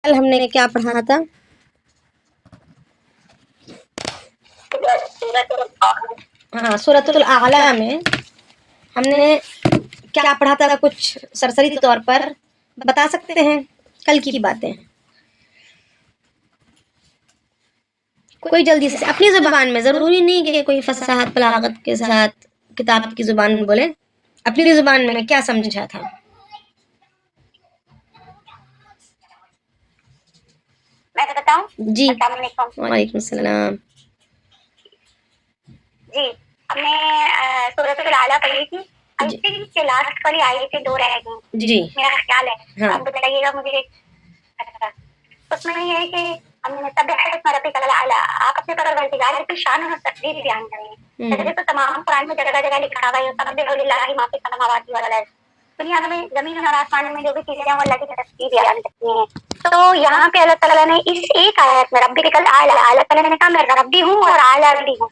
کل ہم نے کیا پڑھا تھا؟ ہاں، سورۃ الاعلی میں ہم نے کیا پڑھا تھا کچھ سرسری طور پر بتا سکتے ہیں کل کی باتیں؟ کوئی جلدی سے اپنی زبان میں، ضروری نہیں کہ کوئی فصاحت بلاغت کے ساتھ کتاب کی زبان میں بولے، اپنی زبان میں کیا سمجھا تھا؟ میں بتاؤں؟ جی، السلام علیکم۔ وعلیکم السلام۔ جی، ہم نے سورۃ الاعلیٰ پڑھی تھی، آئی جی تھنک کہ لاسٹ والی آیتیں 2 رہ گئی، جی میرا خیال ہے، ہاں آپ بتائیے گا مجھے۔ اچھا، اس میں یہ ہے کہ ہم نے سبح اسم ربک الاعلیٰ، آپ اپنے پروردگار کی شان اور تقدیر بیان کریں۔ ویسے تو تمام قرآن میں جگہ جگہ لکھا ہوا ہے سبح للہ ما فی السماوات والارض، دنیا میں زمین اور آسمان میں جو بھی چیزیں ہیں وہ اللہ کی تسبیح بیان کرتی ہیں۔ تو یہاں پہ اللہ تعالیٰ نے اس ایک آیت میں ربک الاعلیٰ، اللہ تعالیٰ نے کہا میں رب بھی ہوں اور اعلیٰ بھی ہوں۔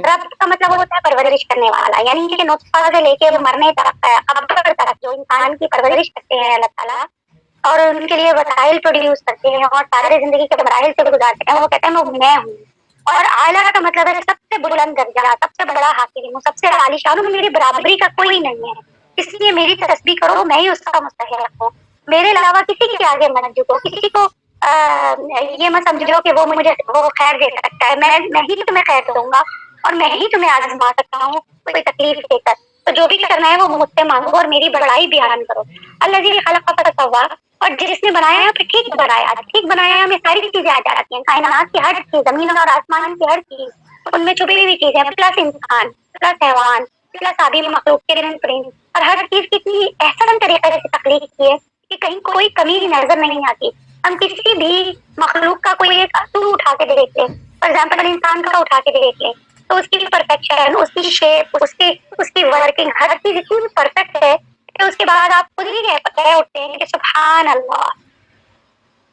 رب کا مطلب ہوتا ہے پرورش کرنے والا، یعنی کہ نطفہ سے لے کے مرنے تک، قبر تک جو انسان کی پرورش کرتے ہیں اللہ تعالیٰ، اور ان کے لیے وسائل پروڈیوس کرتے ہیں اور سارے زندگی کے مراحل سے گزارتے ہیں، وہ کہتے ہیں وہ میں ہوں۔ اور اعلیٰ کا مطلب ہے سب سے بلند درجہ، سب سے بڑا حاکم ہوں، سب سے عالی شان ہوں، میری برابری کا کوئی نہیں ہے، اس لیے میری تسبیح کرو، میں ہی اس کا مستحق ہوں، میرے علاوہ کسی کے آگے مت جھکو، کسی کو یہ مت سمجھو کہ وہ مجھے وہ خیر دے سکتا ہے، میں ہی تمہیں خیر دوں گا اور میں ہی تمہیں آزما سکتا ہوں کوئی تکلیف دے کر، تو جو بھی کرنا ہے وہ مجھ سے مانگو اور میری بڑائی بیان کرو۔ الذی خلق فسوی، اور جس نے بنایا ہے پھر ٹھیک بنایا، ٹھیک بنایا میں ساری چیزیں آ جاتی ہیں، کائنات کی ہر چیز، زمین اور آسمان کی ہر چیز، ان میں چھپی ہوئی چیزیں، پلس انسان، پلس حیوان، پلس آبی مخلوق کے پرند، اور ہر چیز کتنی احسن طریقے سے تخلیق کی ہے کہ کہیں کوئی کمی نظر نہیں آتی۔ ہم کسی بھی مخلوق کا کوئی ایک اصول اٹھا کے دیکھ لیں، فار ایگزامپل انسان کا اٹھا کے دیکھ لیں، تو اس کی پرفیکشن، اس کی شیپ، اس کی ورکنگ، ہر چیز اتنی پرفیکٹ ہے کہ اس کے بعد آپ خود ہی کہہ اٹھتے ہیں کہ سبحان اللہ۔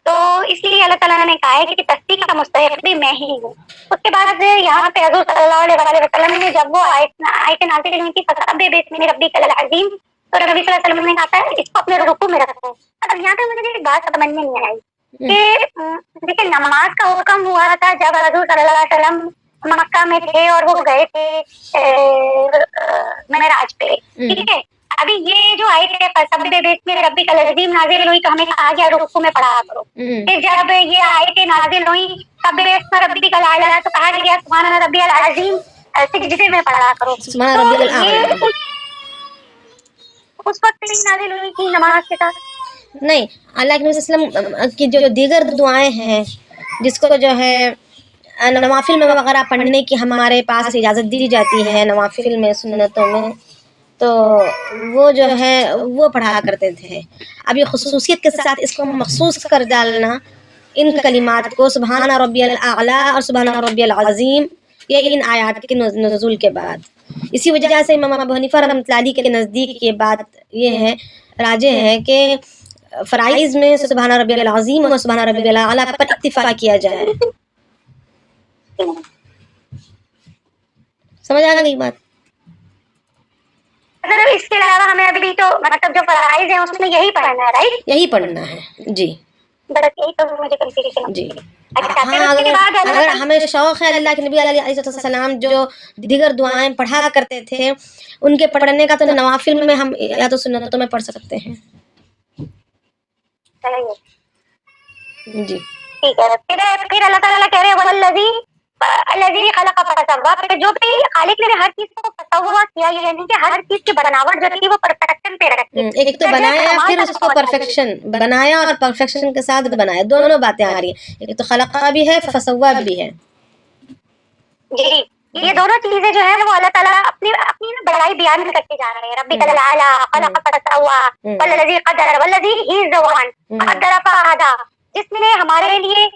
تو اس لیے اللہ تعالیٰ نے کہا ہے کہ تسبیح کا مستحق بھی میں ہی ہوں۔ اس کے بعد یہاں پہ حضور صلی اللہ علیہ وسلم نے جب وہ آیت نازل ہوئی تھی فسبح باسم ربک العظیم، تو نبی صلی اللہ علیہ وسلم نے کہا تھا اس کو اپنے رکوع میں رکھو۔ اب یہاں پہ مجھے ایک بات سمجھ میں نہیں آئی کہ دیکھیں نماز کا حکم ہوا تھا جب حضور صلی اللہ علیہ وسلم مکہ میں تھے اور وہ گئے تھے معراج پہ، ٹھیک ہے؟ ابھی یہ جو آیت ہے فسبح باسم ربک العظیم نازل ہوئی تو ہمیں کہا گیا رکوع میں پڑھا کرو، پھر جب یہ آیت نازل ہوئی سبح اسم ربک الاعلیٰ تو کہا گیا سبحان ربی العظیم سجدے میں پڑھا کرو۔ سبحان تو ربی یہ الاعلیٰ اس وقت نہیں نازل ہوئی تھی نماز کے ساتھ؟ نہیں، اللہ کے نبی صلی اللہ علیہ وسلم کی جو دیگر دعائیں ہیں جس کو جو ہے نوافل میں وغیرہ پڑھنے کی ہمارے پاس اجازت دی جاتی ہے، نوافل میں سنتوں میں، تو وہ جو ہے وہ پڑھا کرتے تھے۔ اب یہ خصوصیت کے ساتھ اس کو مخصوص کر ڈالنا ان کلمات کو سبحان ربی الاعلیٰ اور سبحان ربی العظیم، یہ ان آیات کے نزول کے بعد، اسی وجہ سے امام ابو حنیفہ رحمۃ اللہ علیہ کے نزدیک یہ بات یہ ہے راجح ہے کہ فرائض میں سبحان ربی العظیم اور سبحان ربی الاعلیٰ پر اکتفا کیا جائے۔ سمجھ آ گئی بات؟ مطلب اس کے علاوہ ہمیں ابھی تو مطلب جو فرائض ہیں اس میں یہی پڑھنا ہے، رائٹ؟ یہی پڑھنا ہے جی بس یہی تو مجھے کنفیوژن جی۔ ہے۔ اچھا، پھر ہاں، اس کے بعد اگر ہمیں شوق ہے اللہ کے نبی علیہ السلام جو دیگر دعائیں پڑھا کرتے تھے ان کے پڑھنے کا، تو نوافل میں ہم یا تو سنتوں میں پڑھ سکتے ہیں جی۔ ٹھیک ہے، پھر اللہ تعالیٰ کہہ رہے ہیں والذی الذی خلق فسوی، پھر جو بھی خالق نے ہر چیز کو فسوا کیا، یعنی کہ ہر چیز کی بناوٹ جو تھی وہ پرفیکشن پہ رکھی۔ ایک تو بنایا پھر اس کو پرفیکشن، بنایا اور پرفیکشن کے ساتھ بنایا، دونوں باتیں آ رہی ہیں، ایک تو خلقہ بھی ہے فسوا بھی ہے جی۔ یہ دونوں چیزیں جو ہیں وہ اللہ تعالیٰ اپنی بڑائی بیان کرتے جا رہے ہیں، ربک الاعلیٰ خلق فسوی والذی قدر والذی ہی از دی ون قدر فہدی، جس نے ہمارے لیے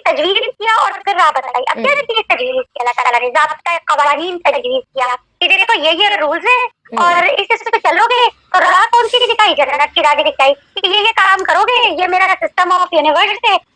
تجویز کیا اور پھر راہ بتائی۔ اب کیا چیز تجویز کیا اللہ تعالیٰ نے؟ ضابطۂ قوانین تجویز کیا کہ دیکھو یہ رولز ہیں اور اس پہ چلو گے تو راہ کون سی دکھائی؟ جنت کی راہ دکھائی کہ یہ کام کرو گے، یہ میرا سسٹم آف یونیورس ہے،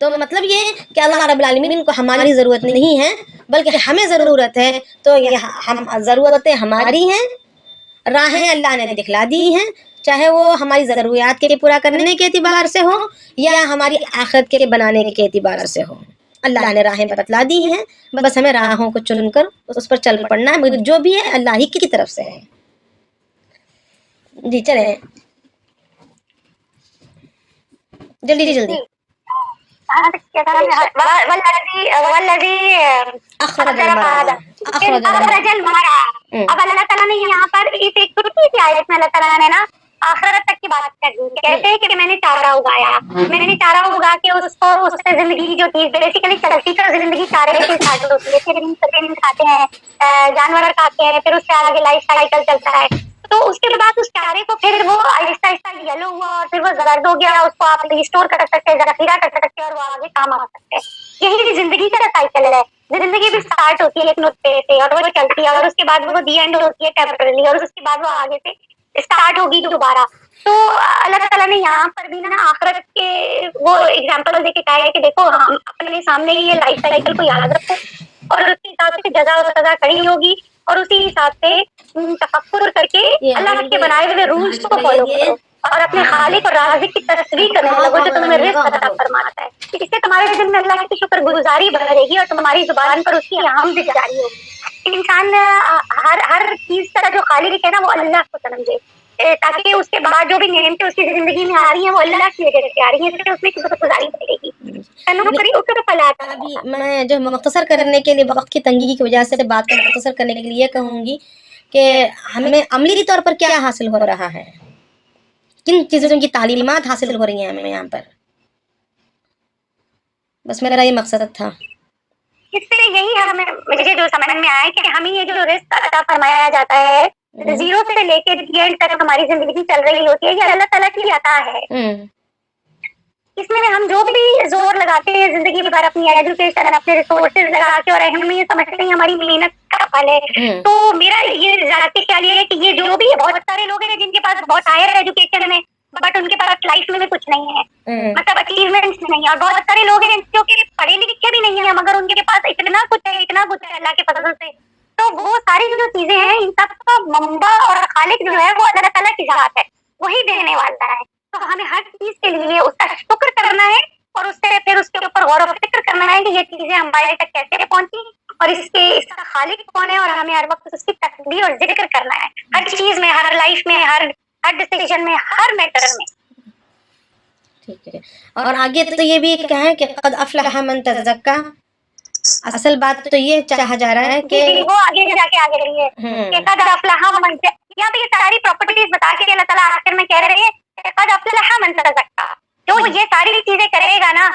تو مطلب یہ کہ اللہ رب العالمین کو ہماری ضرورت نہیں ہے بلکہ ہمیں ضرورت ہے. تو یہ ہم ضرورتیں ہماری ہیں, راہیں اللہ نے دکھلا دی ہیں, چاہے وہ ہماری ضروریات کے پورا کرنے کے اعتبار سے ہو یا ہماری آخرت کے بنانے کے اعتبار سے ہو. اللہ نے راہیں بتلا دی ہیں, بس ہمیں راہوں کو چن کر اس پر چل پڑنا ہے, مگر جو بھی ہے اللہ ہی کی طرف سے ہے. جی چلیں جلدی جلدی. والذی اخرج المرعى اخرج المرعى. اب اللہ تعالیٰ نے یہاں پر اس ایک چھوٹی سی آیت میں اللہ تعالیٰ نے نا آخرت تک کی بات کر دی. کہتے ہیں کہ میں نے چارہ اگایا, میں نے چارہ اگا کے اس کو اس سے زندگی جو تھی بیسیکلی چلتی تو زندگی چارے سے اسٹارٹ ہوتی ہے. پھر کھاتے ہیں, جانور کھاتے ہیں, پھر اس سے آگے لائف سائیکل چلتا ہے. تو اس کے بعد اس چارے کو پھر وہ آہستہ آہستہ یلو ہوا اور پھر وہ زرد ہو گیا, اس کو آپ ریسٹور کر سکتے ہیں, ذخیرہ کر سکتے ہیں اور وہ آگے کام آ سکتے ہیں. یہی زندگی کا سائیکل ہے. زندگی بھی اسٹارٹ ہوتی ہے ایک نقطے سے اور وہ چلتی ہے اور اس کے بعد وہ دی اینڈ ہوتی ہے ٹیمپرری اور اس کے بعد وہ آگے سے اسٹارٹ ہوگی دوبارہ. تو اللہ تعالیٰ نے یہاں پر بھی نا آخرت کے وہ ایگزامپل دے کے کہا ہے کہ دیکھو ہم اپنے سامنے یہ لائف سائیکل کو یاد رکھو اور اس کے حساب سے جزا و سزا کھڑی ہوگی اور اسی حساب سے تفکر کر کے اللہ کے بنائے ہوئے رولز کو فالو کرو اور اپنے خالق اور رازق کی تصویر کرنے لگو جو تمہیں رزق عطا فرماتا ہے. اس سے تمہارے دل میں اللہ کی شکر گزاری بڑھے گی اور تمہاری زبان پر اس کی حمد جاری ہوگی. انسان ہر چیز کا جو خالق ہے نا وہ اللہ کو سمجھے تاکہ اس کے بعد جو بھی نعمتیں اس کی زندگی میں آ رہی ہیں وہ اللہ کی وجہ سے آ رہی ہیں, اس لیے اس میں شکر گزاری بڑھے گی. ابھی میں جو مختصر کرنے کے لیے وقت کی تنگی کی وجہ سے بات کو مختصر کرنے کے لیے یہ کہوں گی کہ ہمیں عملی طور پر کیا حاصل ہو رہا ہے, کن چیزوں کی تعلیمات حاصل ہو رہی ہیں ہمیں یہاں پر, بس میرا یہ مقصد تھا. اس سے یہی ہمیں مجھے جو سمجھ میں آیا کہ ہمیں یہ جو رزق عطا فرمایا جاتا ہے زیرو سے لے کے اینڈ تک ہماری زندگی چل رہی ہوتی ہے, یہ اللہ تعالیٰ کی عطا ہے. اس میں ہم جو بھی زور لگاتے ہیں زندگی بھر اپنی ایجوکیشن اپنے ریسورسز لگا کے اور ہم یہ سمجھتے ہیں ہماری محنت کا پھل ہے. تو میرا یہ ذاتی خیال یہ ہے کہ یہ جو بھی ہے بہت سارے لوگ ہیں جن کے پاس بہت ہائر ایجوکیشن ہے بٹ ان کے پاس لائف میں کچھ نہیں ہے, مطلب اچیومنٹس نہیں ہے, اور بہت سارے لوگ ہیں جو کہ پڑھے لکھے بھی نہیں ہیں مگر ان کے پاس اتنا کچھ ہے اللہ کے فضل سے. تو وہ ساری جو چیزیں ہیں ان سب کا منبع اور خالق جو ہے وہ اللہ تعالیٰ کی ذات ہے, وہی دینے والا ہے. تو ہمیں ہر چیز کے لیے اس کا شکر کرنا ہے اور اس سے پھر اس کے اوپر غور و فکر کرنا ہے کہ یہ چیزیں ہمارے تک کیسے پہنچی اور اس کا خالق کون ہے, اور ہمیں ہر وقت اس کی تسبیح اور ذکر کرنا ہے ہر چیز میں, ہر لائف میں, ہر ڈیسیژن میں, ہر میٹر میں. ٹھیک ہے. اور آگے تو یہ بھی کہیں کہ قد افلح من تزکا, اصل بات تو یہ چاہا جا رہا ہے کہ وہ آگے جا کے آگے رہی ہے کہ قد افلح من, یہاں پہ یہ ساری پراپرٹیز بتا کے اللہ تعالیٰ آخر میں کہہ رہے ہیں کہ قد افلح من تزکا. جو یہ ساری چیزیں کرے گا نا,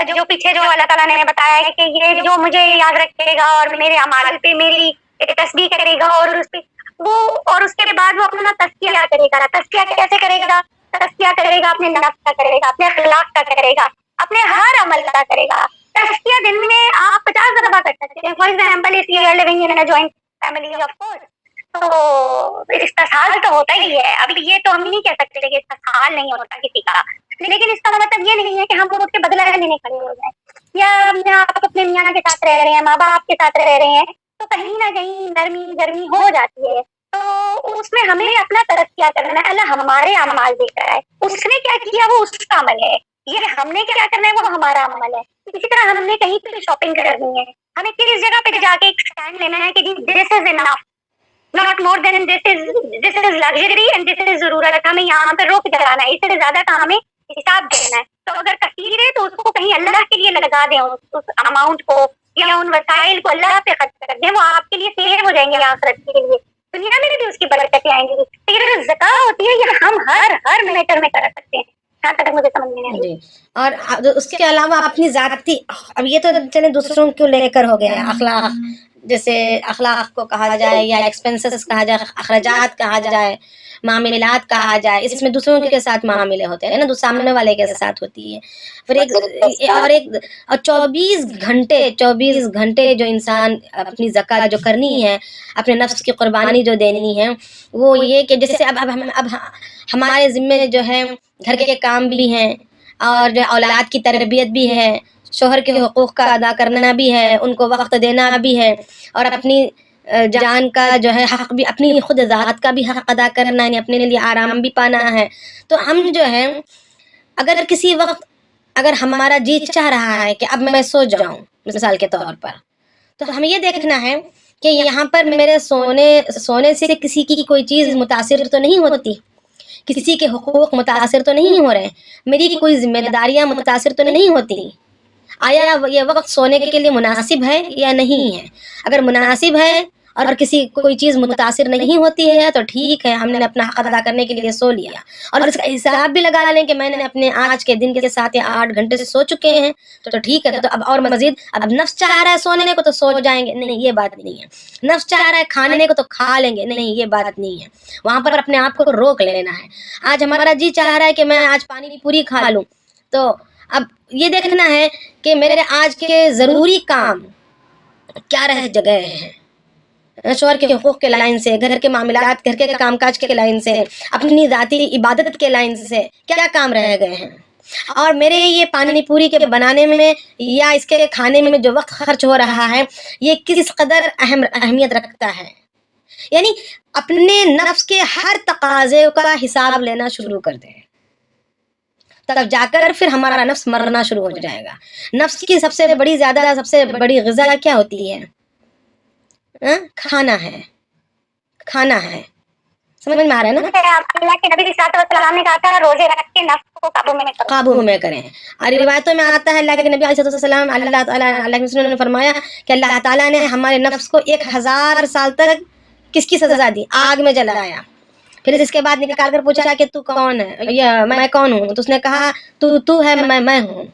جو پیچھے جو اللہ تعالیٰ نے بتایا ہے کہ یہ جو مجھے یاد رکھے گا اور میرے اعمال پہ میری تسبیح کرے گا اور اس پہ وہ, اور اس کے بعد وہ اپنا تزکیہ کرے گا. تزکیہ کیسے کرے گا؟ تزکیہ کرے گا اپنے نفس کا کرے گا, اپنے اخلاق کا کرے گا, اپنے ہر عمل کا کرے گا. تزکیہ دن میں آپ 50 دفعہ کر سکتے ہیں. For example if you are living in a joint family of course تو استحصال تو ہوتا ہی ہے. اب یہ تو ہم نہیں کہہ سکتے کہ استحصال نہیں ہوتا کسی کا, لیکن اس کا مطلب یہ نہیں ہے کہ ہم لوگ کے بدلہ لینے کھڑے ہو جائیں یا آپ اپنے میاں کے ساتھ رہ رہے ہیں, ماں باپ کے ساتھ رہ رہے ہیں تو کہیں نہ کہیں نرمی گرمی ہو جاتی ہے. تو اس میں ہمیں اپنا تزکیہ کرنا ہے. اللہ ہمارے اعمال دیکھ رہا ہے, اس نے کیا کیا وہ اس کا عمل ہے, یہ ہم نے کیا کرنا ہے وہ ہمارا عمل ہے. اسی طرح ہم نے کہیں پہ شاپنگ کرنی ہے, ہمیں کس جگہ پہ جا کے ایک اسٹینڈ لینا ہے کہ this is enough, not more than this is luxury and this is ضرورت. ہمیں یہاں پہ روک جانا ہے, اس سے زیادہ کا ہمیں حساب دینا ہے. تو اگر کثیر ہے تو اس کو کہیں اللہ کے لیے لگا دیں, اس اماؤنٹ کو یا ان وسائل کو اللہ پہ خرچ کر دیں, وہ آپ کے لیے سیو ہو جائیں گے آخرت کے لیے, دنیا میں بھی اس کی برکتیں آئیں گی. تو یہ جو زکات ہوتی ہے یہ ہم ہر میٹر میں کر سکتے ہیں, جہاں تک مجھے سمجھ میں نہیں. اور اس کے علاوہ اپنی ذاتی, اب یہ تو چلے دوسروں کو لے کر ہو گیا, اخلاق جیسے اخلاق کو کہا جائے یا ایکسپنسز کہا جائے, اخراجات کہا جائے, معاملات کہا جائے, اس میں دوسروں کے ساتھ معاملے ہوتے ہیں نا, سامنے والے کے ساتھ ہوتی ہے. پھر اور 24 گھنٹے جو انسان اپنی زکات جو کرنی ہے, اپنے نفس کی قربانی جو دینی ہے, وہ یہ کہ جیسے اب ہمارے ذمے جو ہے گھر کے کام بھی ہیں اور جو اولاد کی تربیت بھی ہے، شوہر کے حقوق کا ادا کرنا بھی ہے، ان کو وقت دینا بھی ہے، اور اپنی جان کا جو ہے حق بھی، اپنی خود ذات کا بھی حق ادا کرنا ہے، یعنی اپنے لیے آرام بھی پانا ہے۔ تو ہم جو ہے اگر کسی وقت اگر ہمارا جی چاہ رہا ہے کہ اب میں سو جاؤں مثال کے طور پر، تو ہمیں یہ دیکھنا ہے کہ یہاں پر میرے سونے سے کسی کی کوئی چیز متاثر تو نہیں ہوتی، کسی کے حقوق متاثر تو نہیں ہو رہے، میری کوئی ذمہ داریاں متاثر تو نہیں ہوتی، آیا یہ وقت سونے کے لیے مناسب ہے یا نہیں ہے؟ اگر مناسب ہے اور کسی کوئی چیز متاثر نہیں ہوتی ہے تو ٹھیک ہے، ہم نے اپنا حق ادا کرنے کے لیے سو لیا، اور اس کا حساب بھی لگا لیں کہ میں نے اپنے آج کے دن کے 7 یا 8 گھنٹے سے سو چکے ہیں، تو ٹھیک ہے، تو اب اور مزید اب نفس چاہ رہا ہے سونے کو تو سو جائیں گے، نہیں یہ بات نہیں ہے، نفس چاہ رہا ہے کھانے کو تو کھا لیں گے، نہیں یہ بات نہیں ہے، وہاں پر اپنے آپ کو روک لینا ہے۔ آج ہمارا جی چاہ رہا ہے کہ میں آج پانی پوری کھا لوں، تو اب یہ دیکھنا ہے کہ میرے آج کے ضروری کام کیا رہ گئے ہیں، شوہر کے حقوق کے لائن سے، گھر کے معاملات، گھر کے کام کاج کے لائن سے، اپنی ذاتی عبادت کے لائن سے کیا کام رہ گئے ہیں، اور میرے یہ پانی پوری کے بنانے میں یا اس کے کھانے میں جو وقت خرچ ہو رہا ہے یہ کس قدر اہمیت رکھتا ہے۔ یعنی اپنے نفس کے ہر تقاضے کا حساب لینا شروع کر دیں، تب جا کر پھر ہمارا نفس مرنا شروع ہو جائے گا۔ نفس کی سب سے بڑی غذا کیا ہوتی ہے؟ کھانا ہے، کھانا ہے، سمجھ میں آ رہا ہے نا؟ اللہ کے نبی صلی اللہ علیہ وسلم نے کہا تھا روزے رکھ کے نفس کو قابو میں کریں، اور روایتوں میں آتا ہے اللہ کے نبی علیہ السلام اللہ کے رسول نے فرمایا کہ اللہ تعالیٰ نے ہمارے نفس کو 1000 سال تک کس کی سزا دی؟ آگ میں جلایا۔ پھر اس کے بعد نکال کر پوچھا کہ تو کون ہے، یا میں کون ہوں؟ تو اس نے کہا تو ہے، میں ہوں۔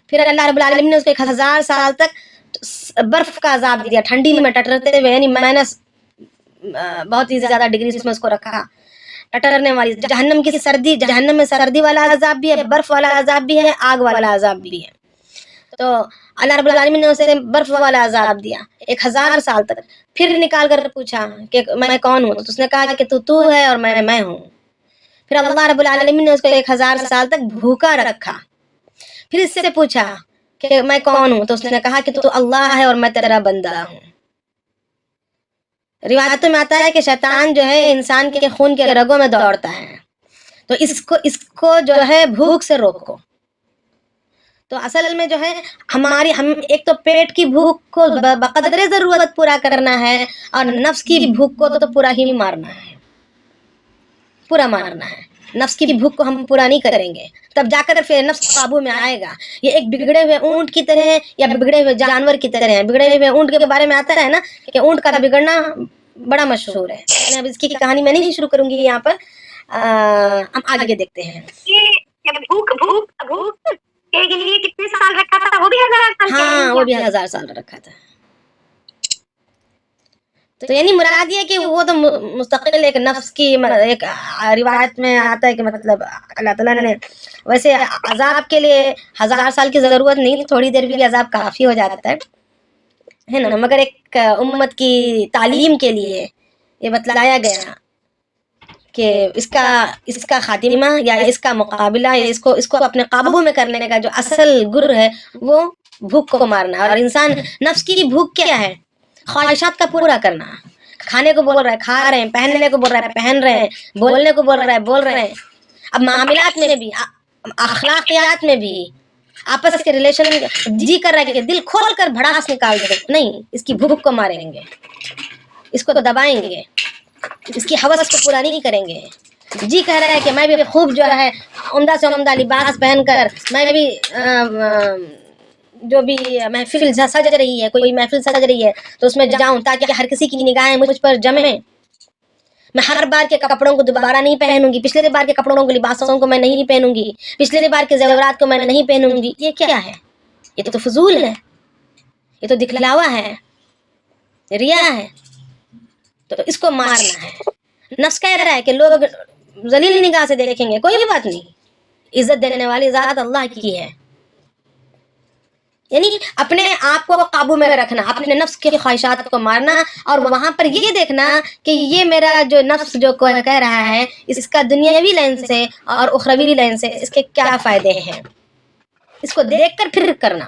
پھر اللہ رب العالمین نے اس کو 1000 سال تک برف کا عذاب دیا، ٹھنڈی میں ٹٹرتے ہوئے، یعنی مائنس بہت ہی زیادہ ڈگری میں اس کو رکھا، ٹٹرنے والی جہنم کی سردی، جہنم میں سردی والا عذاب بھی ہے، برف والا عذاب بھی ہے، آگ والا عذاب بھی ہے۔ تو اللہ رب العالمین نے اسے برف والا عذاب دیا 1000 سال تک۔ پھر نکال کر پوچھا کہ میں کون ہوں؟ تو اس نے کہا کہ تو ہے اور میں ہوں۔ پھر اللہ رب العالمین نے اس کو 1000 سال تک بھوکا رکھا۔ پھر اس سے پوچھا کہ میں کون ہوں؟ تو اس نے کہا کہ تو اللہ ہے اور میں تیرا بندہ ہوں۔ روایتوں میں آتا ہے کہ شیطان جو ہے انسان کے خون کے رگوں میں دوڑتا ہے، تو اس کو جو ہے بھوک سے روکو۔ تو اصل میں جو ہے ہم ایک تو پیٹ کی بھوک کو بقدر ضرورت پورا کرنا ہے، اور نفس کی بھوک کو تو پورا ہی مارنا ہے، پورا مارنا ہے۔ نفس کی بھوک کو ہم پورا نہیں کریں گے تب جا کر پھر نفس قابو میں آئے گا۔ یہ ایک بگڑے ہوئے اونٹ کی طرح ہے یا بگڑے ہوئے جانور کی طرح ہے۔ بگڑے ہوئے اونٹ کے بارے میں آتا ہے نا کہ اونٹ کا بگڑنا بڑا مشہور ہے، اب اس کی کہانی میں نہیں شروع کروں گی یہاں پر، ہم آگے دیکھتے ہیں۔ بھوک کے لیے کتنے سال رکھا تھا؟ وہ بھی 1000 سال، ہاں وہ بھی 1000 سال رکھا تھا۔ تو یعنی مراد یہ کہ وہ تو مستقل ایک نفس کی ایک روایت میں آتا ہے کہ مطلب اللہ تعالیٰ نے ویسے عذاب کے لیے 1000 سال کی ضرورت نہیں، تھوڑی دیر بھی عذاب کافی ہو جاتا ہے نا، مگر ایک امت کی تعلیم کے لیے یہ بتلایا گیا کہ اس کا خاتمہ یا اس کا مقابلہ یا اس کو اپنے قابو میں کرنے کا جو اصل گر ہے وہ بھوک کو مارنا۔ اور انسان نفس کی بھوک کیا ہے؟ خواہشات کا پورا کرنا۔ کھانے کو بول رہا ہے کھا رہے ہیں، پہننے کو بول رہا ہے پہن رہے ہیں، بولنے کو بول رہا ہے بول رہے ہیں۔ اب معاملات میں بھی، اخلاقیات میں بھی، آپس کے ریلیشن جی کر رہا ہے کہ دل کھول کر بھڑاس نکال دے، نہیں، اس کی بھوک کو ماریں گے، اس کو دبائیں گے، اس کی حوث کو پورا نہیں کریں گے۔ جی کہہ رہا ہے کہ میں بھی خوب جو ہے عمدہ سے عمدہ لباس پہن کر میں بھی جو بھی محفل سج رہی ہے، کوئی محفل سج رہی ہے تو اس میں جاؤں تاکہ ہر کسی کی نگاہیں مجھ پر جمیں۔ میں ہر بار کے کپڑوں کو دوبارہ نہیں پہنوں گی، پچھلے بار کے کپڑوں کو، لباسوں کو میں نہیں پہنوں گی، پچھلے بار کے زیورات کو میں نہیں پہنوں گی۔ یہ کیا ہے؟ یہ تو فضول ہے، یہ تو دکھلاوا ہے، ریا ہے۔ تو اس کو مارنا ہے۔ نفس کہہ رہا ہے کہ لوگ ذلیل نگاہ سے دیکھیں گے، کوئی بات نہیں، عزت دینے والی ذات اللہ کی ہے۔ یعنی اپنے آپ کو قابو میں رکھنا، اپنے نفس کی خواہشات کو مارنا، اور وہاں پر یہ دیکھنا کہ یہ میرا جو نفس جو کہہ رہا ہے اس کا دنیاوی لائن سے اور اخروی لائن سے اس کے کیا فائدے ہیں، اس کو دیکھ کر پھر کرنا۔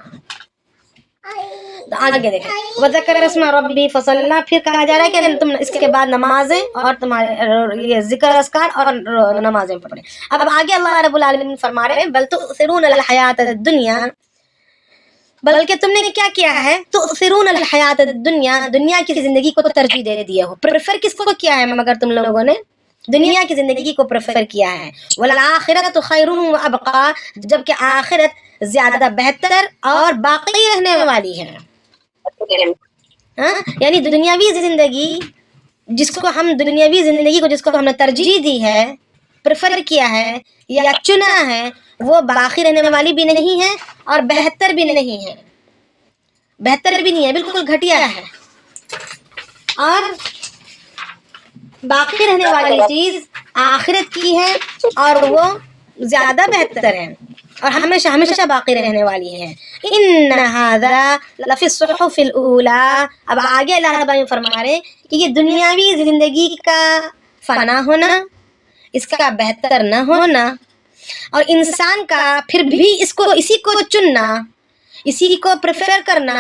آگے دیکھیں، وذکر اسم ربی فصلی، پھر کہا جا رہا ہے کہ تم اس کے بعد نمازیں اور تمہارے یہ ذکر اذکار اور نمازیں پڑھیں۔ اب آگے اللہ رب العالمین فرما رہے ہیں بل تؤثرون الحیات الدنیا، بلکہ تم نے کیا کیا ہے، تؤثرون الحیات الدنیا، دنیا کی زندگی کو ترجیح دے دیا ہو، پریفر کس کو کیا ہے، مگر تم لوگوں نے دنیا کی زندگی کو پریفر کیا ہے۔ والآخرۃ خیر وابقا، جبکہ آخرت زیادہ بہتر اور باقی رہنے والی ہے۔ ہاں، یعنی دنیاوی زندگی جس کو ہم نے ترجیح دی ہے، پریفر کیا ہے یا چنا ہے، وہ باقی رہنے والی بھی نہیں ہے اور بہتر بھی نہیں ہے، بالکل گھٹیا ہے۔ اور باقی رہنے والی چیز آخرت کی ہے اور وہ زیادہ بہتر ہے اور ہمیشہ ہمیشہ باقی رہنے والی ہے۔ ان ھذا لفی الصحف الاولی، اب آگے اللہ تعالیٰ فرما رہے کہ یہ دنیاوی زندگی کا فنا ہونا، اس کا بہتر نہ ہونا، اور انسان کا پھر بھی اسی کو چننا، اسی کو پریفر کرنا،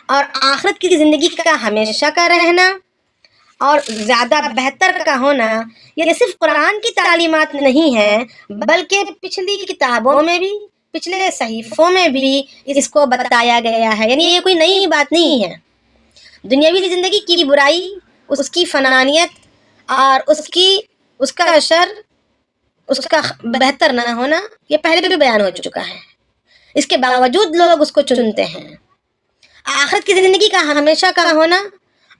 اور آخرت کی زندگی کا ہمیشہ کا رہنا اور زیادہ بہتر کا ہونا، یہ صرف قرآن کی تعلیمات نہیں ہے بلکہ پچھلی کتابوں میں بھی، پچھلے صحیفوں میں بھی اس کو بتایا گیا ہے، یعنی یہ کوئی نئی بات نہیں ہے۔ دنیاوی زندگی کی برائی، اس کی فنانیت اور اس کا شر، اس کا بہتر نہ ہونا، یہ پہلے بھی بیان ہو چکا ہے، اس کے باوجود لوگ اس کو چنتے ہیں۔ آخرت کی زندگی کا ہمیشہ کا ہونا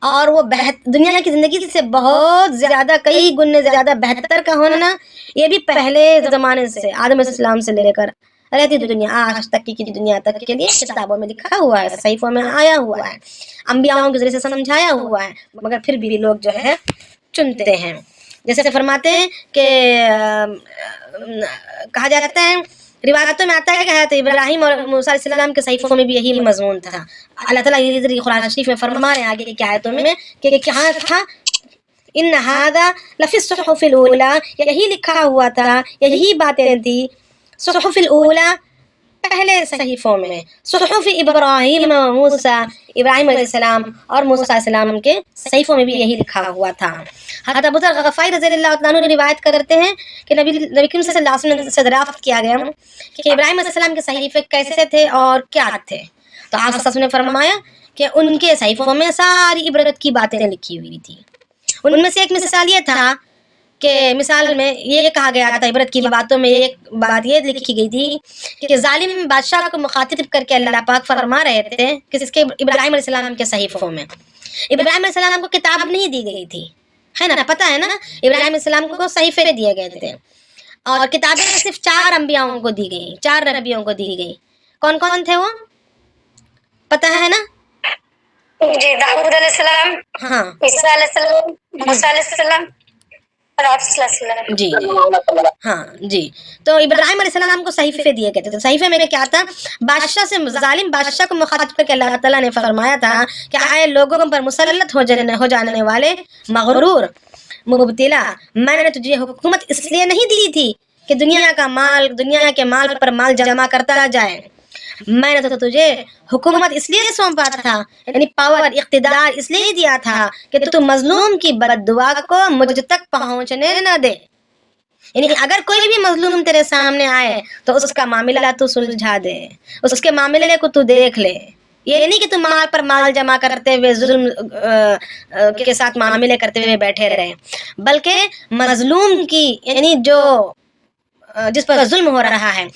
اور وہ دنیا کی زندگی سے بہت زیادہ، کئی گنے زیادہ بہتر کا ہونا، یہ بھی پہلے زمانے سے، آدم علیہ السلام سے لے کر رہتی دنیا آج تک کی دنیا تک کے لیے کتابوں میں لکھا ہوا ہے، صحیفوں میں آیا ہوا ہے، انبیاؤں کے ذریعے سے سمجھایا ہوا ہے، مگر پھر بھی لوگ جو ہے چنتے ہیں۔ جیسے فرماتے ہیں کہ کہا جاتا ہے، روایتوں میں آتا ہے کہ حضرت ابراہیم اور موسیٰ علیہ السلام کے صحیفوں میں بھی یہی مضمون تھا۔ اللہ تعالیٰ یہ قرآن شریف میں فرما رہے ہیں آگے کی آیتوں میں کہ کہاں تھا، ان ھذا لفی الصحف الاولی، یہی لکھا ہوا تھا، یہی باتیں تھی صحف الاولی، پہلے صحیفوں میں، صحف ابراہیم و موسیٰ، ابراہیم علیہ السلام اور موسیٰ علیہ السلام کے صحیفوں میں بھی یہی لکھا ہوا تھا۔ حضرت ابو ذر غفاری رضی اللہ عنہ روایت کرتے ہیں کہ نبی کریم صلی اللہ علیہ وسلم سے دریافت کیا گیا کہ ابراہیم علیہ السلام کے صحیفے کیسے تھے اور کیا تھے، تو آپ صلی اللہ علیہ وسلم نے فرمایا کہ ان کے صحیفوں میں ساری عبرت کی باتیں لکھی ہوئی تھی۔ ان میں سے ایک مثال یہ تھا کہ مثال میں یہ کہا گیا تھا، عبرت کی باتوں میں ایک بات یہ لکھی گئی تھی کہ ظالم بادشاہ کو مخاطب کر کے اللہ پاک فرما رہے تھے کہ اس کے ابراہیم علیہ السلام کے صحیفوں میں، ابراہیم علیہ السلام کو کتاب نہیں دی گئی تھی، ہے نا، پتہ ہے نا، ابراہیم علیہ السلام کو صحیفے دیے گئے تھے اور کتابیں صرف 4 انبیاؤں کو دی گئی، 4 نبیوں کو دی گئی۔ کون کون تھے وہ، پتہ ہے نا؟ جی، داؤد علیہ السلام، ہاں، عیسیٰ علیہ السلام، موسیٰ علیہ السلام اور آپ صلی اللہ علیہ وسلم۔ جی ہاں جی، تو ابراہیم علیہ السلام کو صحیفے دیے گئے تھے، تو صحیفے میں کیا تھا، بادشاہ سے، ظالم بادشاہ کو مخاطب کر کے اللہ تعالیٰ نے فرمایا تھا کہ آئے لوگوں پر مسلط ہو جانے والے مغرور مبتلا، میں نے تجھے حکومت اس لیے نہیں دی تھی کہ دنیا کے مال پر مال جمع کرتا جائے، میں نے تو تجھے حکومت اس لیے سونپا تھا، یعنی پاور، اقتدار اس لیے دیا تھا کہ تو مظلوم کی بد دعا کو مجھ تک پہنچنے نہ دے، یعنی اگر کوئی بھی مظلوم تیرے سامنے آئے تو اس کا معاملہ تو سلجھا دے، اس کے معاملے کو تو دیکھ لے، یہ نہیں کہ تم مال پر مال جمع کرتے ہوئے ظلم کے ساتھ معاملے کرتے ہوئے بیٹھے رہے، بلکہ مظلوم کی، یعنی جس پر ظلم ہو رہا ہے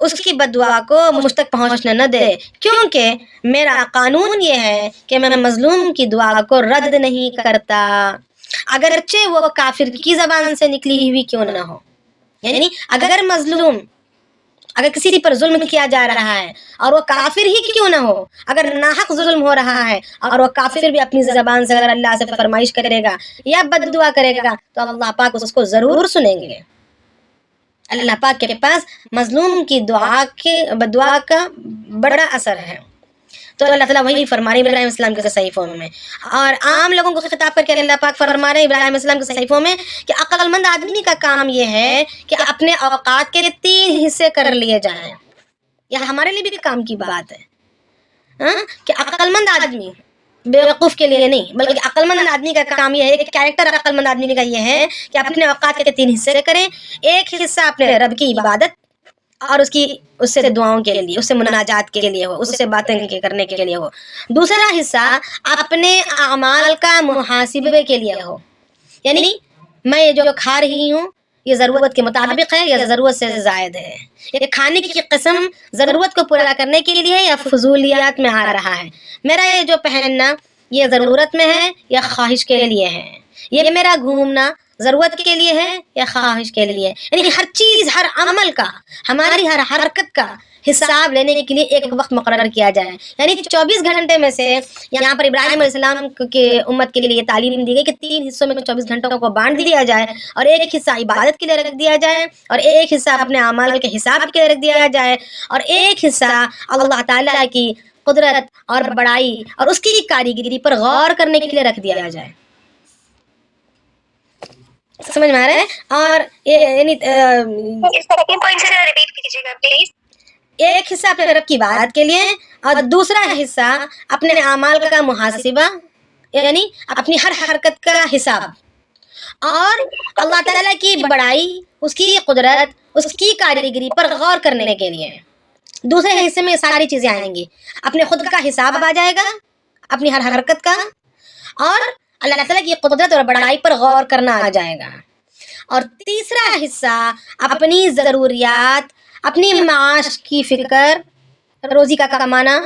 اس کی بد دعا کو مجھ تک پہنچنے نہ دے، کیونکہ میرا قانون یہ ہے کہ میں مظلوم کی دعا کو رد نہیں کرتا، اگرچہ وہ کافر کی زبان سے نکلی ہوئی کیوں نہ ہو، یعنی اگر کسی پر ظلم کیا جا رہا ہے اور وہ کافر ہی کیوں نہ ہو، اگر ناحق ظلم ہو رہا ہے اور وہ کافر بھی اپنی زبان سے اگر اللہ سے فرمائش کرے گا یا بد دعا کرے گا تو اللہ پاک اس کو ضرور سنیں گے۔ اللہ پاک کے پاس مظلوم کی دعا کا بڑا اثر ہے. تو اللہ تعالیٰ وہی فرما رہے ہیں ابراہیم السلام کے صحیفوں میں. اور عام لوگوں کو خطاب کر کے اللہ پاک فرما رہے ہیں ابراہیم السلام کے صحیفوں میں کہ عقل مند آدمی کا کام یہ ہے کہ اپنے اوقات کے 3 حصے کر لیے جائیں. یہ ہمارے لیے بھی کام کی بات ہے کہ عقل مند آدمی بیوقوف کے لیے نہیں بلکہ عقل مند آدمی کا کام یہ ہے کہ کیریکٹر عقل مند آدمی کا یہ ہے کہ اپنے اوقات کے 3 حصے کریں. ایک حصہ اپنے رب کی عبادت اور اس سے دعاؤں کے لیے، اس سے مناجات کے لیے ہو، اس سے باتیں کرنے کے لیے ہو. دوسرا حصہ اپنے اعمال کا محاسبے کے لیے ہو، یعنی میں جو کھا رہی ہوں یہ ضرورت کے مطابق ہے یا ضرورت سے زائد ہے، یہ کھانے کی قسم ضرورت کو پورا کرنے کے لیے یا فضولیات میں آ رہا ہے. میرا یہ جو پہننا یہ ضرورت میں ہے یا خواہش کے لیے ہے، یہ میرا گھومنا ضرورت کے لیے ہے یا خواہش کے لیے. یعنی ہر چیز، ہر عمل کا، ہماری ہر حرکت کا حساب لینے کے لیے ایک وقت مقرر کیا جائے. یعنی 24 گھنٹے میں سے یہاں پر ابراہیم علیہ السلام کی امت کے لیے یہ تعلیم دی گئی کہ 3 حصوں میں 24 گھنٹوں کو بانٹ دیا جائے اور ایک حصہ عبادت کے لیے رکھ دیا جائے اور ایک حصہ اپنے اعمال کے حساب کے لیے رکھ دیا جائے اور ایک حصہ اللہ تعالیٰ کی قدرت اور بڑائی اور اس کی کاریگری پر غور کرنے کے لیے رکھ دیا جائے. سمجھ میں آ رہا ہے؟ اور یعنی سیکنڈ پوائنٹ سے ریپیٹ کیجیے گا پلیز. ایک حصہ اپنے رب کی بات کے لیے اور دوسرا حصہ اپنے اعمال کا محاسبہ، یعنی اپنی ہر حرکت کا حساب اور اللہ تعالیٰ کی بڑائی، اس کی قدرت، اس کی کاریگری پر غور کرنے کے لیے. دوسرے حصے میں ساری چیزیں آئیں گی، اپنے خود کا حساب آ جائے گا، اپنی ہر حرکت کا، اور اللہ تعالیٰ کی قدرت اور بڑائی پر غور کرنا آ جائے گا. اور تیسرا حصہ اپنی ضروریات، اپنی معاش کی فکر، روزی کا کمانا،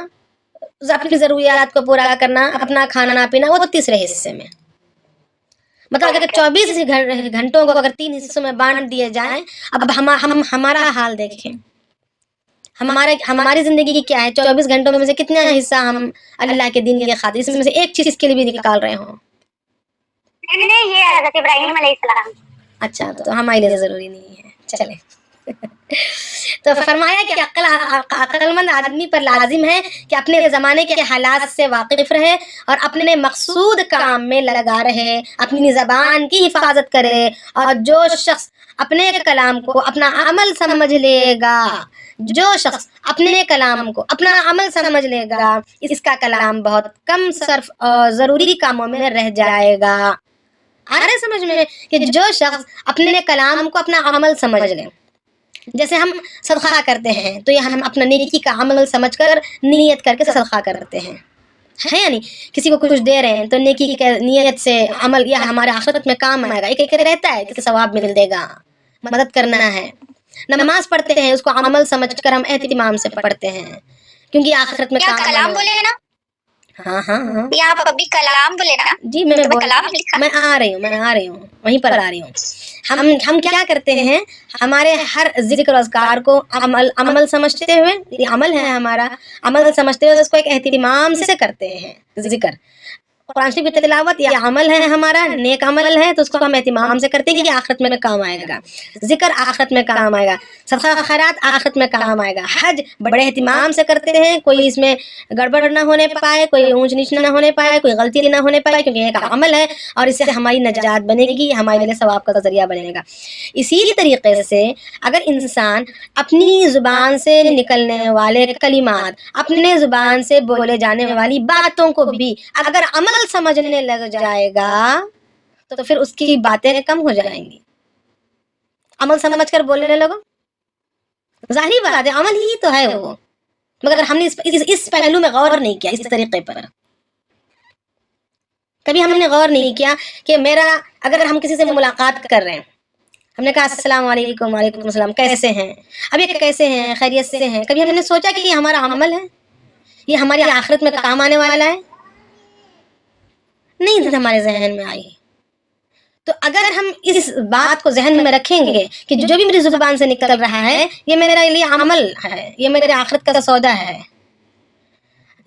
اپنی ضروریات کو پورا کرنا، اپنا کھانا پینا، وہ تیسرے حصے میں. مطلب اگر 24 گھنٹوں کو اگر 3 حصوں میں بانٹ دیے جائیں، اب ہم ہمارا حال دیکھیں، ہماری زندگی کی کیا ہے. 24 گھنٹوں میں سے کتنا حصہ ہم اللہ کے دین کے خاطر، اس میں سے ایک چیز کے لیے بھی نکال رہے ہوں؟ نہیں، یہ حضرت ابراہیم علیہ السلام. اچھا، تو ہمارے لیے ضروری نہیں ہے. چلے تو فرمایا کہ عقل مند آدمی پر لازم ہے کہ اپنے زمانے کے حالات سے واقف رہے اور اپنے مقصود کام میں لگا رہے، اپنی زبان کی حفاظت کرے. اور جو شخص اپنے کلام کو اپنا عمل سمجھ لے گا، جو شخص اپنے کلام کو اپنا عمل سمجھ لے گا، اس کا کلام بہت کم صرف اور ضروری کاموں میں رہ جائے گا. آ رہے سمجھ میں کہ جو شخص اپنے کلام کو اپنا عمل سمجھ لے، جیسے ہم صدقہ کرتے ہیں تو یہ ہم اپنا نیکی کا عمل سمجھ کر نیت کر کے صدقہ کرتے ہیں، ہے یعنی کسی کو کچھ دے رہے ہیں تو نیکی کی نیت سے عمل، یہ ہمارے آخرت میں کام آئے گا. ایک رہتا ہے کہ ثواب مل دے گا، مدد کرنا ہے. نماز پڑھتے ہیں، اس کو عمل سمجھ کر ہم اہتمام سے پڑھتے ہیں کیونکہ آخرت میں کلام بولے نا. ہاں ہاں ہاں یہاں پر ابھی کلام بولے نا. جی میں آ رہی ہوں وہیں پر آ رہی ہوں. ہم کیا کرتے ہیں، ہمارے ہر ذکر و اذکار کو عمل سمجھتے ہوئے، یہ عمل ہے ہمارا، عمل سمجھتے ہوئے اس کو ایک اہتمام سے کرتے ہیں. ذکر قرآن شریف کی تلاوت یہ عمل ہے ہمارا، نیک عمل ہے، تو اس کو ہم اہتمام سے کرتے ہیں کہ آخرت میں کام آئے گا. ذکر آخرت میں کام آئے گا، صدقہ خیرات آخرت میں کام آئے گا. حج بڑے اہتمام سے کرتے ہیں، کوئی اس میں گڑبڑ نہ ہونے پائے، کوئی اونچ نیچ نہ ہونے پائے، کوئی غلطی نہ ہونے پائے، کیونکہ ایک عمل ہے اور اس سے ہماری نجات بنے گی، ہمارے لیے ثواب کا ذریعہ بنے گا. اسی طریقے سے اگر انسان اپنی زبان سے نکلنے والے کلمات، اپنے زبان سے بولے جانے والی باتوں کو بھی اگر عمل سمجھنے لگ جائے گا تو پھر اس کی باتیں کم ہو جائیں گی. عمل سمجھ کر بولنے لگو، ظاہری بات ہے عمل ہی تو ہے وہ، مگر ہم نے اس پہلو میں غور نہیں کیا. اس طریقے پر کبھی ہم نے غور نہیں کیا کہ اگر ہم کسی سے ملاقات کر رہے ہیں، ہم نے کہا السلام علیکم، وعلیکم السلام، کیسے ہیں؟ اب یہ کیسے ہیں، خیریت سے ہیں، کبھی ہم نے سوچا کہ یہ ہمارا عمل ہے، یہ ہماری آخرت میں کام آنے والا ہے؟ نہیں ہمارے ذہن میں آئی. تو اگر ہم اس بات کو ذہن میں رکھیں گے کہ جو بھی میری زبان سے نکل رہا ہے یہ میرے لیے عمل ہے، یہ میرے آخرت کا سودا ہے،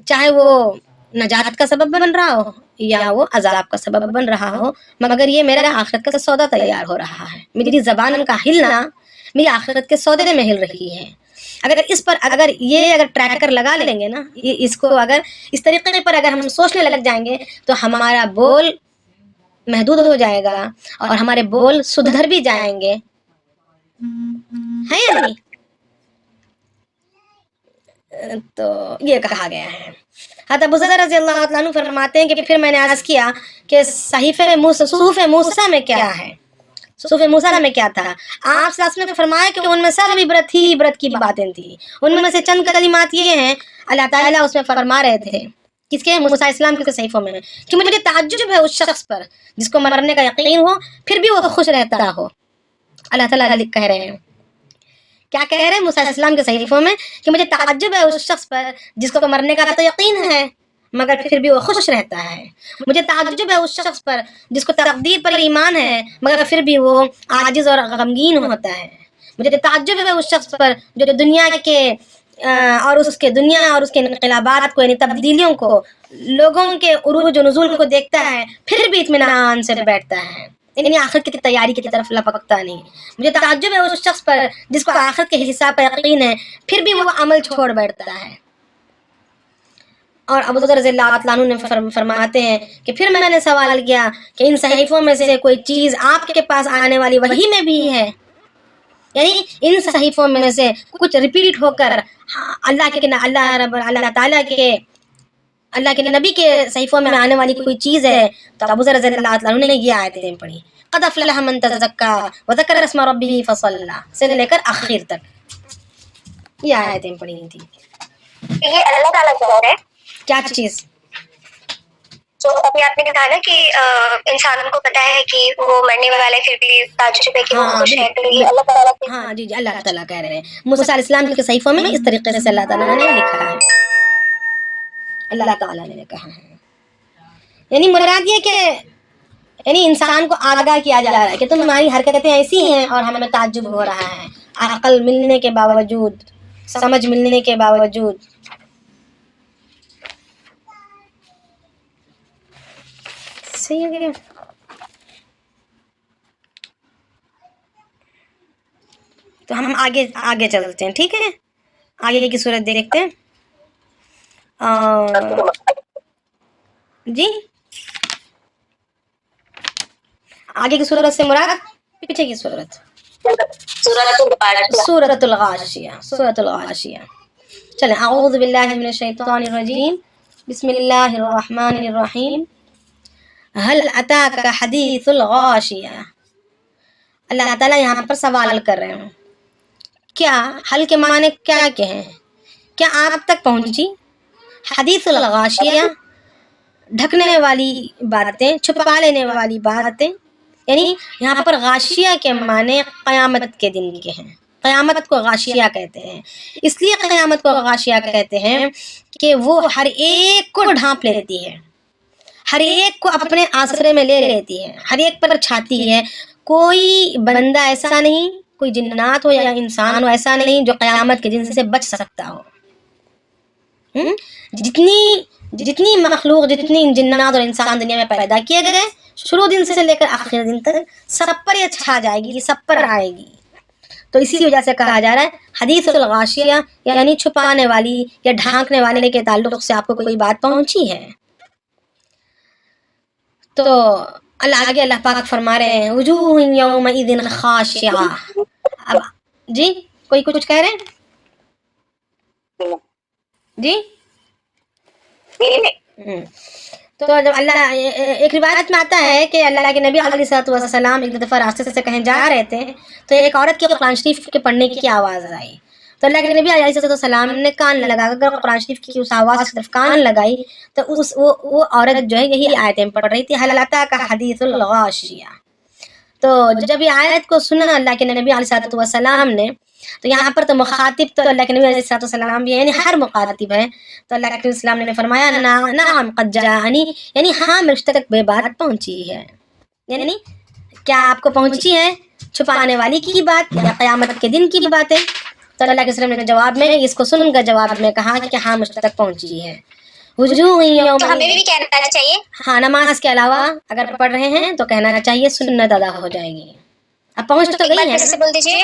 چاہے وہ نجات کا سبب بن رہا ہو یا وہ عذاب کا سبب بن رہا ہو، مگر یہ میرا آخرت کا سودا تیار ہو رہا ہے. میری زبان کا ہلنا، میری آخرت کے سودے میں ہل رہی ہے. اگر اس پر اگر ٹریکر لگا لیں گے نا، اس کو اگر اس طریقے پر اگر ہم سوچنے لگ جائیں گے تو ہمارا بول محدود ہو جائے گا اور ہمارے بول سدھر بھی جائیں گے، ہے یا نہیں؟ تو یہ کہا گیا ہے. حضرت ابو ذر رضی اللہ عنہ فرماتے ہیں کہ پھر میں نے عرض کیا کہ صحیفے صحف موسیٰ میں کیا ہے؟ صحف موسیٰ میں کیا تھا؟ آپ صلی اللہ علیہ وسلم نے فرمایا کہ ان میں سب عبرت کی باتیں تھیں. ان میں سے چند کلمات یہ ہیں، اللہ تعالیٰ اس میں فرما رہے تھے، کس کے؟ موسیٰ علیہ السلام کے صحیفوں میں، کہ مجھے تعجب ہے اس شخص پر جس کو مرنے کا یقین ہو پھر بھی وہ خوش رہتا ہو. اللہ تعالیٰ کہہ رہے ہیں، کیا کہہ رہے ہیں موسیٰ علیہ السلام کے صحیفوں میں؟ کہ مجھے تعجب ہے اس شخص پر جس کو مرنے کا تو یقین ہے مگر پھر بھی وہ خوش رہتا ہے. مجھے تعجب ہے اس شخص پر جس کو تقدیر پر ایمان ہے مگر پھر بھی وہ عاجز اور غمگین ہوتا ہے. مجھے تعجب ہے اس شخص پر جو دنیا اور اس کے انقلابات کو، یعنی تبدیلیوں کو، لوگوں کے عروج و نزول کو دیکھتا ہے پھر بھی اطمینان سے بیٹھتا ہے، یعنی آخرت کی تیاری کی طرف لپکتا نہیں. مجھے تعجب ہے اس شخص پر جس کو آخرت کے حساب پر یقین ہے پھر بھی وہ عمل چھوڑ بیٹھتا ہے. اور ابو ذر رضی اللہ عنہ نے فرماتے ہیں کہ پھر میں نے سوال کیا کہ ان صحیفوں میں سے کوئی چیز آپ کے پاس آنے والی وحی میں بھی ہے؟ یعنی ان صحیفوں میں سے کچھ ریپیٹ ہو کر اللہ کے نبی کے صحیفوں میں آنے والی کوئی چیز ہے؟ تو ابو ذر رضی اللہ عنہ نے یہ آیتیں پڑھی، قد افلح من تزکا وذکر اسم ربہ فصلی سے لے کر آخر تک یہ آیتیں پڑھی تھی. یہ اللہ تعالیٰ کہہ رہے ہیں کیا چیز؟ تو ابھی آپ نے کہا نا کہ انسانوں کو پتا ہے کہ وہ مرنے والے پھر بھی تعجب ہے کہ وہ خوش ہے، تو یہ اللہ تعالیٰ کی ہاں جی اللہ تعالیٰ کہہ رہے ہیں موسیٰ علیہ السلام کے صحیفوں میں اس طریقے سے اللہ تعالیٰ نے لکھا ہے، اللہ تعالیٰ نے کہا ہے. یعنی مراد یہ کہ یعنی انسان کو آگاہ کیا جا رہا ہے کہ تمہاری حرکتیں ایسی ہیں اور ہمیں تعجب ہو رہا ہے، عقل ملنے کے باوجود، سمجھ ملنے کے باوجود. صحیح ہے. تو ہم آگے چلتے ہیں، ٹھیک ہے؟ آگے کی صورت دیکھتے ہیں. جی آگے کی صورت سے مراد پیچھے کی صورت سورۃ الغاشیہ. چلیں، اعوذ باللہ من الشیطان الرجیم، بسم اللہ الرحمن الرحیم. هل اتاک حدیث الغاشیہ. اللہ تعالیٰ یہاں پر سوال کر رہے ہیں، کیا حل کے معنی کیا ہیں؟ کیا آپ تک پہنچی حدیث الغاشیہ، ڈھکنے والی باتیں، چھپا لینے والی باتیں. یعنی یہاں پر غاشیہ کے معنی قیامت کے دن کے ہیں. قیامت کو غاشیہ کہتے ہیں، اس لیے قیامت کو غاشیہ کہتے ہیں کہ وہ ہر ایک کو ڈھانپ لیتی ہے، ہر ایک کو اپنے آسرے میں لے لیتی ہے، ہر ایک پر چھاتی ہے. کوئی بندہ ایسا نہیں، کوئی جنات ہو یا انسان ہو ایسا نہیں جو قیامت کے دن سے بچ سکتا ہو. جتنی مخلوق، جتنی جنات اور انسان دنیا میں پیدا کیے گئے، شروع دن سے لے کر آخر دن تک سب پر یہ چھا جائے گی، سب پر آئے گی. تو اسی وجہ سے کہا جا رہا ہے حدیث الغاشیہ، یعنی چھپانے والی یا ڈھانکنے والے کے تعلق سے آپ کو کوئی بات پہنچی ہے. تو اللہ پاک فرما رہے ہیں وجوہ یومئذ خاشعہ. اب جی کوئی کچھ کہہ رہے ہیں؟ جی تو جب اللہ، ایک روایت میں آتا ہے کہ اللہ کے نبی علیہ الصلوۃ والسلام ایک دفعہ راستے سے کہیں جا رہے تھے تو ایک عورت کی قرآن شریف کے پڑھنے کی آواز آئی. تو اللہ کے نبی علیہ الصلوۃ والسلام نے کان لگا کر قرآن شریف کی اس آواز کی طرف کان لگائی تو وہ عورت جو ہے یہی آیتیں پڑھ رہی تھی، هل اتاک حدیث الغاشیہ. تو جب یہ آیت کو سنا اللہ کے نبی علیہ الصلوۃ والسلام نے، تو یہاں پر تو مخاطب تو اللہ کے نبی علیہ الصلوۃ والسلام بھی ہے، یعنی ہر مخاطب ہے. تو اللہ کے اسلام نے فرمایا نعم قد جاءنی، یعنی ہاں مجھ تک بے بات پہنچی ہے. یعنی کیا آپ کو پہنچی ہے چھپانے والی کی بات یا قیامت کے دن کی باتیں؟ تو اللہ کے اسلام نے جواب میں اس کو سن کر جواب میں کہا کہ ہاں مجھ تک پہنچی ہے. تو ہمیں بھی کہنا چاہیے، ہاں نماز کے علاوہ اگر پڑھ رہے ہیں تو کہنا چاہیے، سنت ادا ہو جائے گی. اب پہنچ تو گئی ہے. بول دیجیے.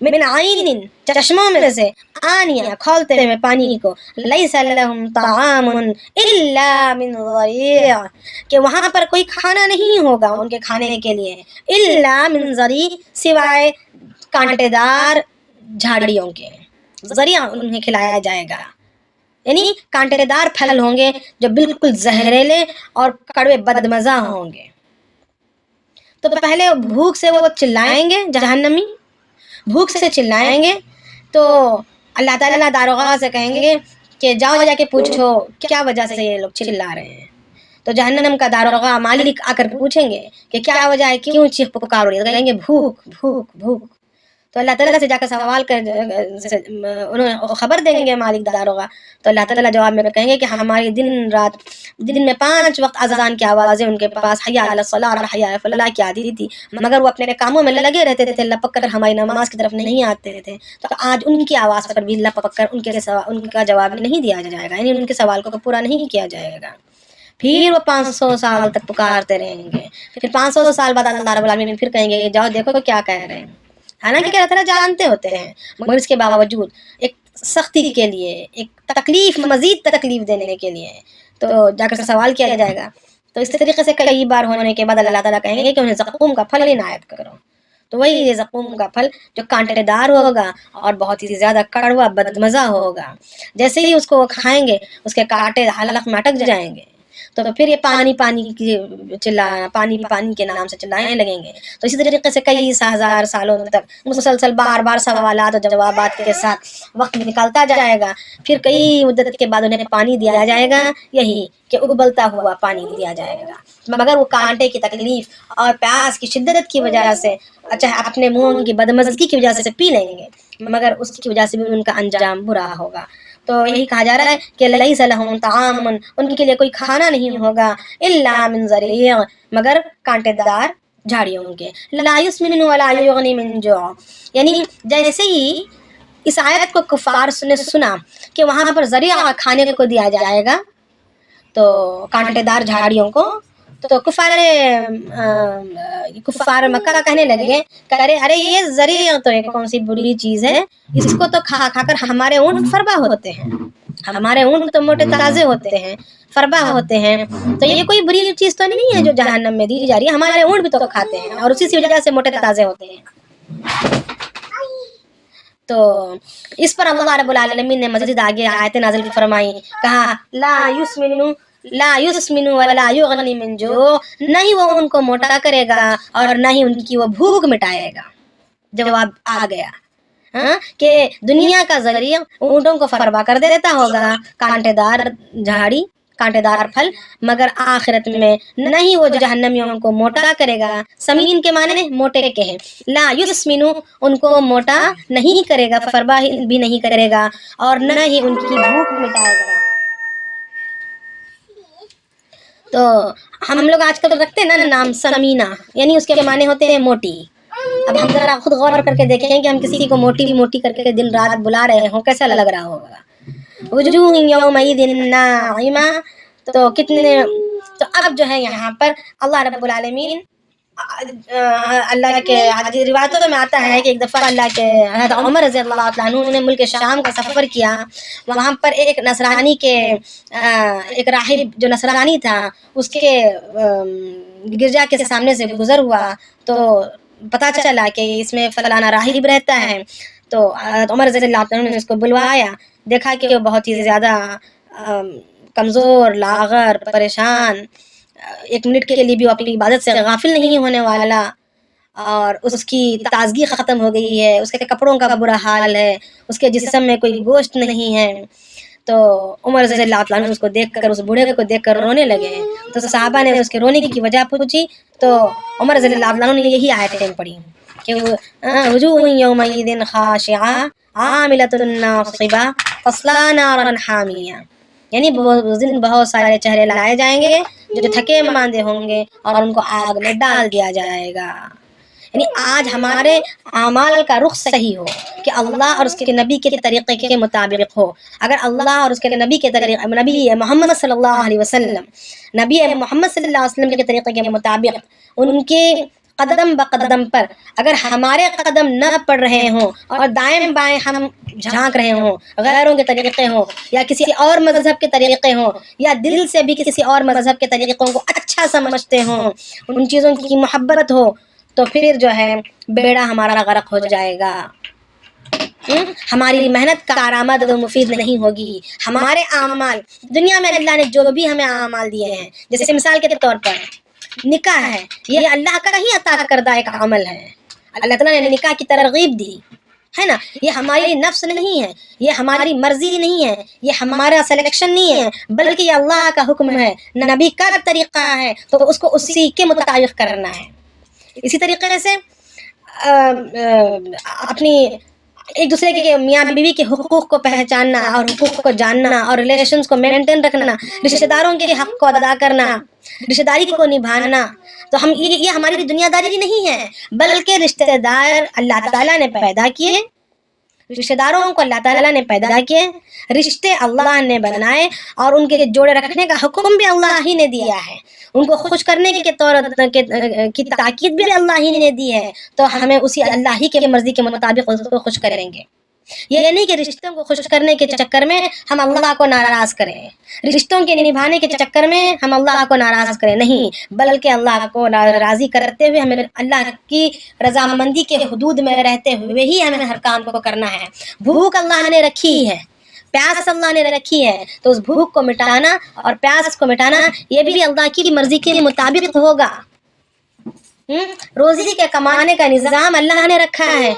من عین چشموں میں سے آنیا کھولتے ہوئے پانی کو لیس لہم طعام الا من ضریع کہ وہاں پر کوئی کھانا نہیں ہوگا ان کے کھانے کے لیے الا من ضریع سوائے کانٹے دار جھاڑیوں کے ذریعہ انہیں کھلایا جائے گا یعنی کانٹے دار پھل ہوں گے جو بالکل زہریلے اور کڑوے بدمزہ ہوں گے تو پہلے بھوک سے وہ چلائیں گے جہنمی بھوک سے چلائیں گے تو اللہ تعالیٰ داروغہ سے کہیں گے کہ جاؤ جا کے پوچھو کیا وجہ سے یہ لوگ چلا رہے ہیں تو جہنم کا داروغہ مالک آ کر پوچھیں گے کہ کیا وجہ ہے کیوں چیخ پکار ہو رہی ہے تو کہیں گے بھوک بھوک بھوک تو اللہ تعالیٰ سے جا کر سوال کر انہیں خبر دیں گے مالک داروغہ تو اللہ تعالیٰ جواب میں کہیں گے کہ ہماری دن رات دن میں 5 وقت اذان کی آوازیں ان کے پاس حی علی الصلاۃ اور حی علی الفلاح کی آتی تھی مگر وہ اپنے کاموں میں لگے رہتے تھے لپک کر ہماری نماز کی طرف نہیں آتے تھے تو آج ان کی آواز پر بھی لپک کر ان کا جواب نہیں دیا جائے گا یعنی ان کے سوال کو پورا نہیں کیا جائے گا پھر وہ 500 سال تک پکارتے رہیں گے پھر 500 سال بعد اللہ رب العالمین پھر کہیں گے جاؤ دیکھو تو کیا کہہ رہے ہیں حالانکہ اللہ تعالیٰ جانتے ہوتے ہیں مگر اس کے باوجود ایک سختی کے لیے ایک تکلیف مزید تکلیف دینے کے لیے تو جا کر سوال کیا جائے گا تو اس طریقے سے کئی بار ہونے کے بعد اللہ تعالیٰ کہیں گے کہ انہیں زقوم کا پھل عنایت کرو تو وہی یہ زقوم کا پھل جو کانٹے دار ہوگا اور بہت ہی زیادہ کڑوا بدمزہ ہوگا جیسے ہی اس کو وہ کھائیں گے اس کے کانٹے حلق میں اٹک جائیں گے تو پھر یہ پانی پانی کی پانی پانی کے نام سے چلانے لگیں گے تو اسی طریقے سے کئی ہزار سالوں تک مسلسل بار بار سوالات اور جوابات کے ساتھ وقت نکالتا جائے گا پھر کئی مدت کے بعد انہیں پانی دیا جائے گا یہی کہ ابلتا ہوا پانی دیا جائے گا مگر وہ کانٹے کی تکلیف اور پیاس کی شدت کی وجہ سے اچھا اپنے منہ کی بدمزگی کی وجہ سے پی لیں گے مگر اس کی وجہ سے بھی ان کا انجام برا ہوگا تو یہی کہا جا رہا ہے کہ لیس لہم طعام ان کے لیے کوئی کھانا نہیں ہوگا الا من ضریع مگر کانٹے دار جھاڑیوں کے لا یسمن ولا یغنی من جوع یعنی جیسے ہی اس آیت کو کفار نے سنا کہ وہاں پر ذریعہ کھانے کو دیا جائے گا تو کانٹے دار جھاڑیوں کو تو کفار مکہ کہنے لگے کہ ارے یہ ذریعہ تو ایک کون سی بری چیز ہے اس کو تو کھا کھا کر ہمارے اونٹ فربا ہوتے ہیں ہمارے اونٹ تو موٹے تازے ہوتے ہیں فربا ہوتے ہیں تو یہ کوئی بری چیز تو نہیں ہے جو جہنم میں دی جا رہی ہے ہمارے اونٹ بھی تو کھاتے ہیں اور اسی وجہ سے موٹے تازے ہوتے ہیں تو اس پر اللہ رب العالمین نے مزید آگے آیت نازل فرمائی کہا لا یسمن ولا یغنی من جوع نہ ہی وہ ان کو موٹا کرے گا اور نہ ہی ان کی وہ بھوک مٹائے گا جواب آ گیا کہ دنیا کا ذریعہ اونٹوں کو فربا کر دیتا ہوگا کانٹے دار جھاڑی کانٹے دار پھل مگر آخرت میں نہ ہی وہ جہنمیوں کو موٹا کرے گا سمین کے معنی موٹے کے ہیں لا یسمن ان کو موٹا نہیں کرے گا فربا بھی نہیں کرے گا اور نہ ہی ان کی بھوک مٹائے گا تو ہم لوگ آج کل رکھتے ہیں نا نام سمینہ یعنی اس کے معنی ہوتے ہیں موٹی اب ہم ذرا خود غور کر کے دیکھیں کہ ہم کسی کو موٹی موٹی کر کے دن رات بلا رہے ہوں کیسا لگ رہا ہوگا وجوہ یومئذ ناعمہ تو کتنے تو اب جو ہے یہاں پر اللہ رب العالمین اللہ کے روایتوں میں آتا ہے کہ ایک دفعہ اللہ کے حضرت عمر رضی اللہ عنہ نے ملک شام کا سفر کیا وہاں پر ایک نصرانی کے ایک راہب جو نصرانی تھا اس کے گرجا کے سامنے سے گزر ہوا تو پتہ چلا کہ اس میں فلانا راہب رہتا ہے تو عمر رضی اللہ عنہ نے اس کو بلوایا دیکھا کہ وہ بہت ہی زیادہ کمزور لاغر پریشان ایک منٹ کے لیے بھی وہ اپنی عبادت سے غافل نہیں ہونے والا اور اس کی تازگی ختم ہو گئی ہے اس کے کپڑوں کا برا حال ہے اس کے جسم میں کوئی گوشت نہیں ہے تو عمر رضی اللہ عنہ اس کو دیکھ کر اس بوڑھے کو دیکھ کر رونے لگے تو صحابہ نے اس کے رونے کی وجہ پوچھی تو عمر رضی اللہ عنہ نے یہی آیتیں پڑھی کہ وجوہ یومئذ خاشعہ عاملۃ ناصبہ تصلی نارا حامیہ یعنی اس دن بہت سارے چہرے لائے جائیں گے جو تھکے ماندے ہوں گے اور ان کو آگ میں ڈال دیا جائے گا یعنی آج ہمارے اعمال کا رخ صحیح ہو کہ اللہ اور اس کے نبی کے طریقے کے مطابق ہو اگر اللہ اور اس کے نبی کے طریقے نبی محمد صلی اللہ علیہ وسلم نبی محمد صلی اللہ علیہ وسلم کے طریقے کے مطابق ان کے قدم بقدم پر اگر ہمارے قدم نہ پڑ رہے ہوں اور دائیں بائیں ہم جھانک رہے ہوں، غیروں کے طریقے ہوں یا کسی اور مذہب کے طریقے ہوں یا دل سے بھی کسی اور مذہب کے طریقوں کو اچھا سمجھتے ہوں، ان چیزوں کی محبت ہو، تو پھر جو ہے بیڑا ہمارا غرق ہو جائے گا۔ ہماری محنت کارآمد و مفید نہیں ہوگی۔ ہمارے اعمال، دنیا میں اللہ نے جو بھی ہمیں اعمال دیے ہیں، جیسے مثال کے طور پر نکاح ہے، یہ اللہ کا ہی عطا کردہ ایک عمل ہے۔ اللہ تعالیٰ نے نکاح کی ترغیب دی ہے نا، یہ ہماری نفس نہیں ہے، یہ ہماری مرضی نہیں ہے، یہ ہمارا سلیکشن نہیں ہے، بلکہ یہ اللہ کا حکم ہے، نبی کا طریقہ ہے، تو اس کو اسی کے مطابق کرنا ہے۔ اسی طریقے سے اپنی ایک دوسرے کے میاں بیوی کے حقوق کو پہچاننا اور حقوق کو جاننا اور ریلیشنز کو مینٹین رکھنا، رشتہ داروں کے حق کو ادا کرنا، رشتہ داری کو نبھانا، تو ہم یہ ہماری دنیا داری نہیں ہے، بلکہ رشتہ دار اللہ تعالیٰ نے پیدا کیے، رشتہ داروں کو اللہ تعالیٰ نے پیدا کیے، رشتے اللہ نے بنائے اور ان کے جوڑے رکھنے کا حکم بھی اللہ ہی نے دیا ہے، ان کو خوش کرنے کے طور کی تاکید بھی اللہ ہی نے دی ہے، تو ہمیں اسی اللہ ہی کے مرضی کے مطابق اس کو خوش کریں گے۔ یہ نہیں کہ رشتوں کو خوش کرنے کے چکر میں ہم اللہ کو ناراض کریں، رشتوں کے نبھانے کے چکر میں ہم اللہ کو ناراض کریں، نہیں، بلکہ اللہ کو راضی کرتے ہوئے ہمیں اللہ کی رضامندی کے حدود میں رہتے ہوئے ہی ہمیں ہر کام کو کرنا ہے۔ بھوک اللہ نے رکھی ہے، پیاس اللہ نے رکھی ہے، تو اس بھوک کو مٹانا اور پیاس کو مٹانا یہ بھی اللہ کی مرضی کے مطابق ہوگا۔ روزی کے کمانے کا نظام اللہ نے رکھا ہے،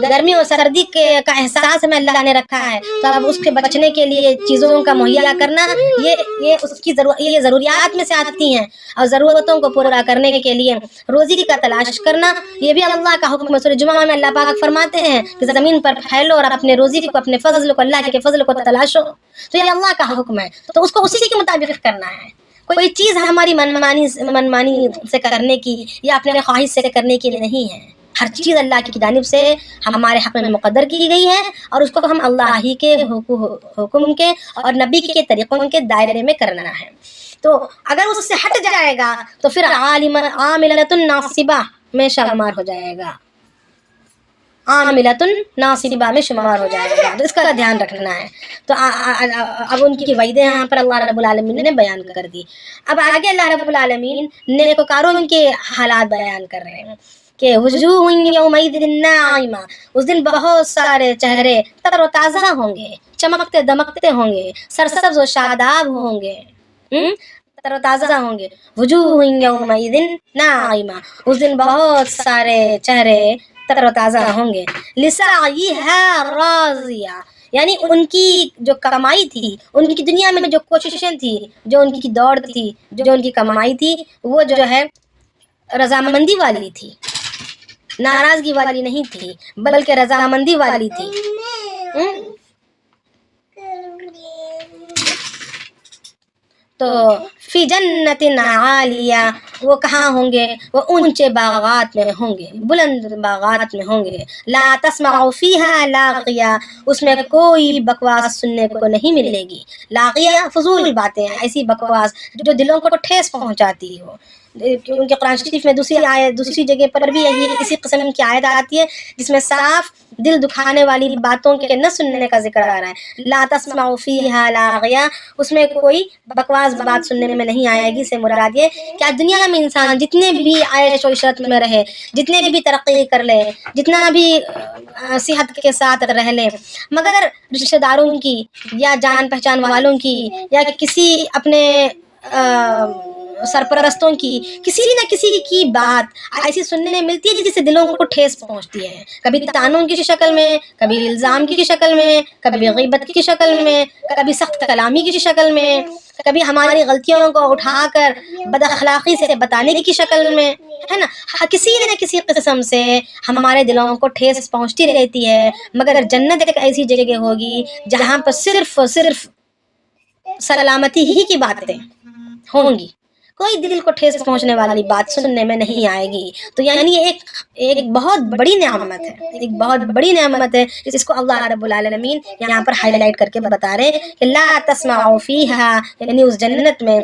گرمی اور سردی کا احساس ہمیں اللہ نے رکھا ہے، تو اب اس کے بچنے کے لیے چیزوں کا مہیا کرنا یہ اس کی یہ ضروریات میں سے آتی ہیں، اور ضرورتوں کو پورا کرنے کے لیے روزی کا تلاش کرنا یہ بھی اللہ کا حکم ہے۔ سورہ جمعہ میں اللہ پاک فرماتے ہیں کہ زمین پر پھیلو اور اپنے روزی کو، اپنے فضل کو، اللہ کے فضل کو تلاشو، تو یہ اللہ کا حکم ہے، تو اس کو اسی کے مطابق کرنا ہے۔ کوئی چیز ہماری منمانی سے کرنے کی یا اپنے خواہش سے کرنے کی نہیں ہے، ہر چیز اللہ کی جانب سے ہمارے حق میں مقدر کی گئی ہے، اور اس کو ہم اللہ ہی کے حکم کے اور نبی کے طریقوں کے دائرے میں کرنا ہے۔ تو اگر اس سے ہٹ جائے گا تو پھر عاملۃ ناصبہ میں شمار ہو جائے گا، عاملۃ ناصبہ میں شمار ہو جائے گا، تو اس کا دھیان رکھنا ہے۔ تو اب ان کی وعیدیں یہاں پر اللہ رب العالمین نے بیان کر دی۔ اب آگے اللہ رب العالمین نیکوکاروں کے حالات بیان کر رہے ہیں کہ وجوہ یومئذ ناعمہ، اس دن بہت سارے چہرے تر و تازہ ہوں گے، چمکتے دمکتے ہوں گے، سرسبز و شاداب ہوں گے، تر و تازہ ہوں گے۔ وجوہ یومئذ ناعمہ، اس دن بہت سارے چہرے تر و تازہ ہوں گے، لسعیھا راضیہ، یعنی ان کی جو کمائی تھی، ان کی دنیا میں جو کوششیں تھی، جو ان کی دوڑ تھی، جو ان کی کمائی تھی، وہ جو ہے رضامندی والی تھی، ناراضگی والی نہیں تھی، بلکہ رضامندی والی تھی۔ تو فی جنت عالیہ، وہ کہاں ہوں گے؟ وہ اونچے باغات میں ہوں گے، بلند باغات میں ہوں گے۔ لا تسمع فیہا لاغیہ، اس میں کوئی بکواس سننے کو نہیں ملے گی۔ لاغیہ فضول باتیں ہیں، ایسی بکواس جو دلوں کو ٹھیس پہنچاتی ہو، کیونکہ قرآن شریف میں دوسری جگہ پر بھی اسی قسم کی آیت آتی ہے جس میں صاف دل دکھانے والی باتوں کے نہ سننے کا ذکر آ رہا ہے۔ لا تسمع فیہا لاغیہ، اس میں کوئی بکواس بات سننے میں نہیں آئے گی، سے مراد یہ کہ دنیا میں انسان جتنے بھی عیش و عشرت میں رہے، جتنے بھی ترقی کر لے، جتنا بھی صحت کے ساتھ رہ لے، مگر رشتہ داروں کی یا جان پہچان والوں کی یا کسی اپنے سرپرستوں کی کسی نہ کسی کی بات ایسی سننے ملتی ہے جس سے دلوں کو ٹھیس پہنچتی ہے، کبھی طعنوں کی شکل میں، کبھی الزام کی شکل میں، کبھی غیبت کی شکل میں، کبھی سخت کلامی کی شکل میں، کبھی ہماری غلطیوں کو اٹھا کر بد اخلاقی سے بتانے کی شکل میں، ہے نا، کسی نہ کسی قسم سے ہمارے دلوں کو ٹھیس پہنچتی رہتی ہے۔ مگر جنت ایک ایسی جگہ ہوگی جہاں پر صرف سلامتی ہی کی باتیں ہوں گی، کوئی دل کو ٹھیس پہنچنے والی بات سننے میں نہیں آئے گی. تو یعنی ایک بہت بڑی نعمت ہے، ایک بہت بڑی نعمت ہے جس کو اللہ رب العالمین یہاں پر ہائی لائٹ کر کے بتا رہے ہیں کہ لا تسمعوا فیہا، یعنی اس جنت میں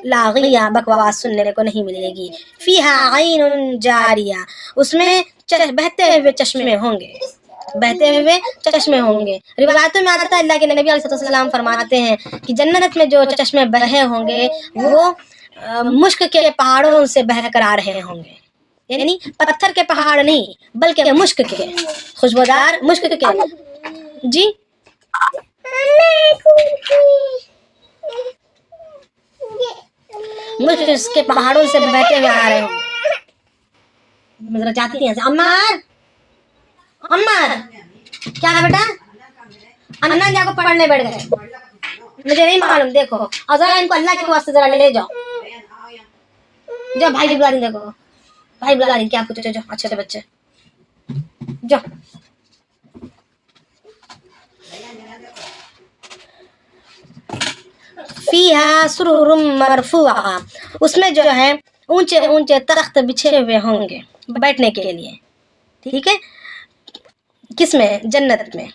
لاغیہ بکواس سننے کو نہیں ملے گی. فیہا عین جاریہ، اس میں بہتے ہوئے چشمے ہوں گے، بہتے ہوئے چشمے ہوں گے. روایتوں میں آتا ہے اللہ کے نبی علیہ السلام فرماتے ہیں کہ جنت میں جو چشمے بہے ہوں گے وہ مشک کے پہاڑوں سے بہ کر آ رہے ہوں گے. یعنی پتھر کے پہاڑ نہیں بلکہ مشک کے، خوشبودار مشک کے. جی مشک کے پہاڑوں سے بہتے ہوئے آ رہے ہوں گے. ذرا چاہتی ہیں عمار، عمار کیا ہے بیٹا؟ انا جا کو پڑھنے بیٹھ گئے، مجھے نہیں معلوم. دیکھو اور ذرا ان کو اللہ کے واسطے ذرا لے جاؤ. جاؤ بھائی کی بلا رہی، دیکھو بھائی بلا رہی، کیا پوچھو. جاؤ اچھے سے بچے جاؤ. فیہا سرر مرفوعہ، اس میں جو ہے اونچے اونچے تخت بچھے ہوئے ہوں گے بیٹھنے کے لیے. ٹھیک ہے، کس میں؟ جنت میں.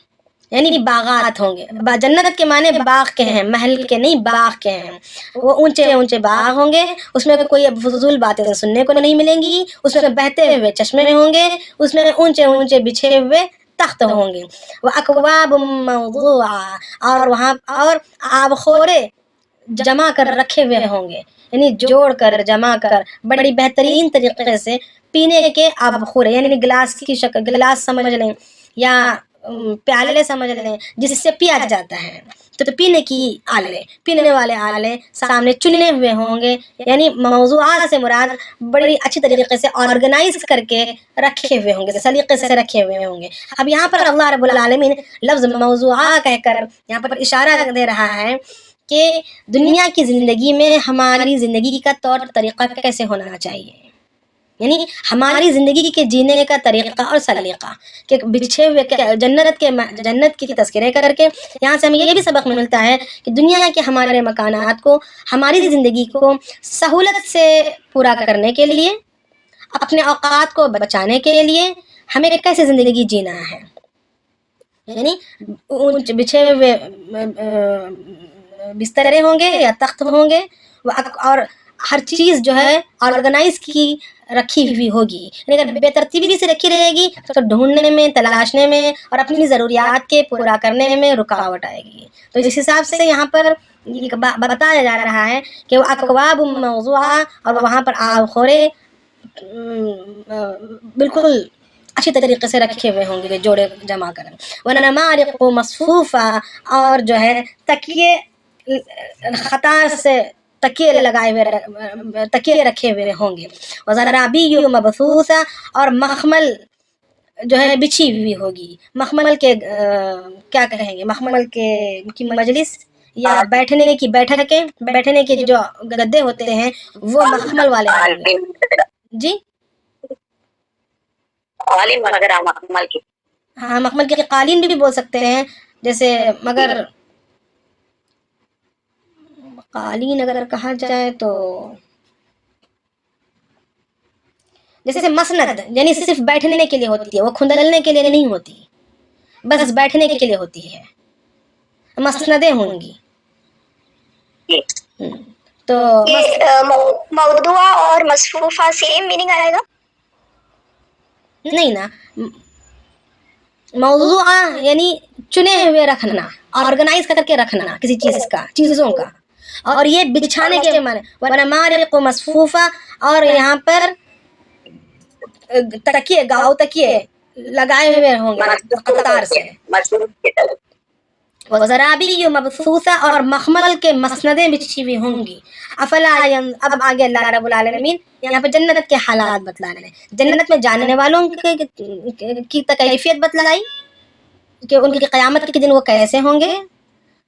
یعنی باغات ہوں گے. جنت کے معنی باغ کے ہیں، محل کے نہیں، باغ کے ہیں. وہ اونچے اونچے باغ ہوں گے، اس میں کوئی فضول باتیں سننے کو نہیں ملیں گی. اس میں بہتے ہوئے چشمے ہوں گے، اس میں اونچے اونچے بچھے ہوئے تخت ہوں گے. وہ اکواب موضوعہ، اور وہاں اور آبخورے جمع کر رکھے ہوئے ہوں گے، یعنی جوڑ کر جمع کر بڑی بہترین طریقے سے پینے کے آبخورے، یعنی گلاس کی شکل، گلاس سمجھ لیں یا پیالے سمجھ لیں جس سے پیا جاتا ہے. تو پینے کی آلے، پینے والے آلے سامنے چنے ہوئے ہوں گے. یعنی موضوعات سے مراد بڑی اچھی طریقے سے آرگنائز کر کے رکھے ہوئے ہوں گے، سلیقے سے رکھے ہوئے ہوں گے. اب یہاں پر اللہ رب العالمین لفظ موضوعہ کہہ کر یہاں پر اشارہ دے رہا ہے کہ دنیا کی زندگی میں ہماری زندگی کا طور طریقہ کیسے ہونا چاہیے. یعنی ہماری زندگی کے جینے کا طریقہ اور سلیقہ کہ بچھے ہوئے جنت کی تذکرے کر کے یہاں سے ہمیں یہ بھی سبق ملتا ہے کہ دنیا کے ہمارے مکانات کو، ہماری زندگی کو سہولت سے پورا کرنے کے لیے، اپنے اوقات کو بچانے کے لیے ہمیں کیسے زندگی جینا ہے. یعنی بچھے ہوئے بسترے ہوں گے یا تخت ہوں گے، اور ہر چیز جو ہے آرگنائز کی رکھی ہوئی ہوگی. یعنی اگر بے ترتیبی سے رکھی رہے گی تو ڈھونڈنے میں، تلاشنے میں اور اپنی ضروریات کے پورا کرنے میں رکاوٹ آئے گی. تو اس حساب سے یہاں پر بتایا جا رہا ہے کہ وہ اکواب موضوعہ، اور وہاں پر آبخورے بالکل اچھی طریقے سے رکھے ہوئے ہوں گے، جوڑے جمع کر. ونمارق مصفوفہ، اور جو ہے تکیے خطار سے تکیے لگائے ہوئے، تکیے رکھے ہوئے ہوں گے. وزرابی مبثوثہ، اور مخمل جو ہے بچھی ہوئی ہوگی. مخمل کے کیا کہیں گے، مخمل کے کی مجلس یا بیٹھنے کے جو گدے ہوتے ہیں وہ مخمل والے ہوں گے. جی قالین وغیرہ مخمل کی، ہاں مخمل کی قالین بھی بول سکتے ہیں. جیسے مگر قالین اگر کہا جائے تو جیسے مسند، یعنی صرف بیٹھنے کے لیے ہوتی ہے، وہ کھندلنے کے لیے نہیں ہوتی، بس بیٹھنے کے لیے ہوتی ہے. مسندیں ہوں گی. تو موضوعہ اور مصفوفہ سیم میننگ آئے گا؟ نہیں نا، موضوعہ یعنی چنے ہوئے رکھنا، آرگنائز کر کے رکھنا کسی چیزوں کا. اور یہ بچھانے کے معنی ونمارق مصفوفہ، اور یہاں پر تکیے گاؤ تکیے لگائے ہوئے ہوں گے قطار سے. وزرابی مبثوثہ، اور مخمل کے مسندیں بچھی ہوئی ہوں گی. اب آگے اللہ رب العالمین یہاں پہ جنت کے حالات بتلا رہے ہیں. جنت میں جانے والوں کی کیفیت بتلائی کہ ان کی قیامت کے دن وہ کیسے ہوں گے.